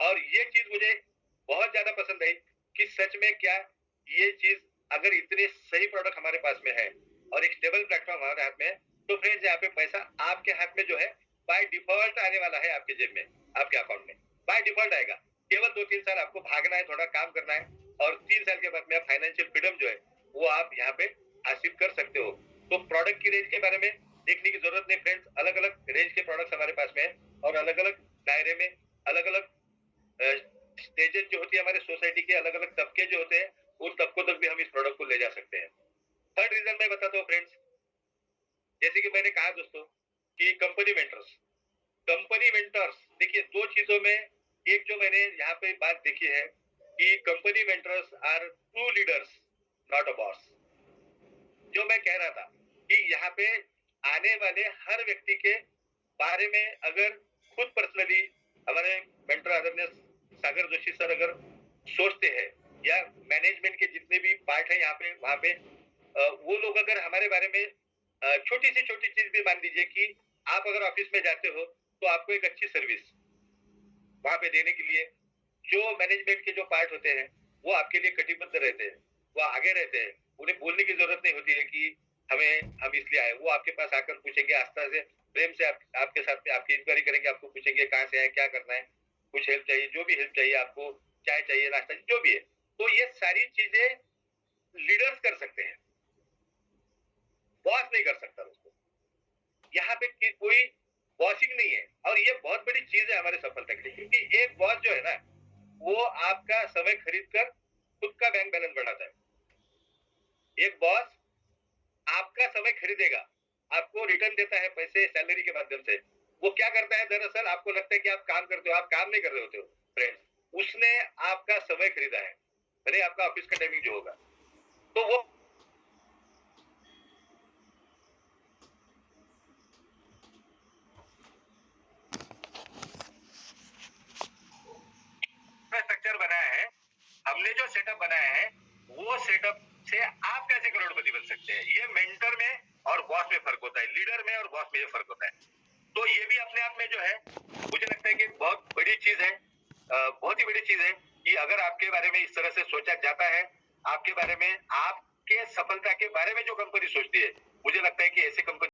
[SPEAKER 1] और ये चीज मुझे बहुत ज्यादा पसंद आई कि सच में क्या ये चीज, अगर इतने सही प्रोडक्ट हमारे पास में है और एक स्टेबल प्लेटफॉर्म हमारे हाथ में है, तो फ्रेंड्स यहाँ पे पैसा आपके हाथ में जो है बाय डिफॉल्ट आने वाला है, आपके जेब में, आपके अकाउंट में बाय डिफॉल्ट आएगा। केवल 2-3 साल आपको भागना है, थोड़ा काम करना है, और 3 साल के बाद में फाइनेंशियल फ्रीडम जो है वो आप यहाँ पे हासिल कर सकते हो। तो प्रोडक्ट की रेंज के बारे में देखने की जरूरत नहीं फ्रेंड्स, अलग अलग रेंज के प्रोडक्ट्स हमारे पास में है और अलग अलग दायरे में अलग अलग स्टेजेस जो होती है हमारे सोसाइटी के, अलग अलग तबके जो होते हैं, उन तबकों तक भी हम इस प्रोडक्ट को ले जा सकते हैं। थर्ड रीजन मैं बताता हूँ फ्रेंड्स, जैसे कि मैंने कहा दोस्तों कि कंपनी मेंटर्स, देखिए दो चीजों में, एक जो मैंने यहाँ पे बात देखी है कि company mentors are true leaders not a boss. जो मैं कह रहा था कि यहाँ पे आने वाले हर व्यक्ति के बारे में अगर खुद पर्सनली हमारे मेंटर आदरणीय सागर जोशी सर अगर सोचते हैं, या मैनेजमेंट के जितने भी पार्ट है यहाँ पे वहां पे वो लोग अगर हमारे बारे में छोटी से छोटी चीज भी मान लीजिए कि आप अगर ऑफिस में जाते हो तो आपको एक अच्छी सर्विस वहां पे देने के लिए जो मैनेजमेंट के जो पार्ट होते हैं वो आपके लिए कटिबद्ध रहते हैं, वो आगे रहते हैं। उन्हें बोलने की जरूरत नहीं होती है कि हम इसलिए आए, वो आपके पास आकर पूछेंगे, आस्था से प्रेम से आपके साथ में आपकी इंक्वायरी करेंगे, आपको पूछेंगे कहाँ से आए, क्या करना है, कुछ हेल्प चाहिए, जो भी हेल्प चाहिए आपको, चाय चाहिए, नाश्ता, जो भी है। तो ये सारी चीजें लीडर्स कर सकते हैं, बॉस नहीं कर सकता दोस्तों। यहाँ पे कोई बॉसिंग नहीं है, और ये बहुत बड़ी चीज है हमारे सफलता के लिए, क्योंकि एक बॉस जो है ना वो आपका समय खरीद कर खुद का बैंक बैलेंस बढ़ाता है। एक बॉस आपका समय खरीदेगा, आपको रिटर्न देता है पैसे सैलरी के माध्यम से। वो क्या करता है, दरअसल आपको लगता है कि आप काम करते हो, आप काम नहीं कर रहे होते हो फ्रेंड्स, उसने आपका समय खरीदा है, भले आपका ऑफिस का टाइमिंग जो होगा। तो वो स्ट्रक्चर बनाया है, हमने जो सेटअप बनाया है, वो सेटअप से आप कैसे करोड़पति बन सकते हैं। ये मेंटर में और बॉस में फर्क होता है, लीडर में और बॉस में ये फर्क होता है। तो ये भी अपने आप में जो है मुझे लगता है कि बहुत बड़ी चीज है, बहुत ही बड़ी चीज है कि अगर आपके बारे में इस तरह से सोचा जाता है, आपके बारे में, आपके सफलता के बारे में जो कंपनी सोचती है, मुझे लगता है कि ऐसे कंपनी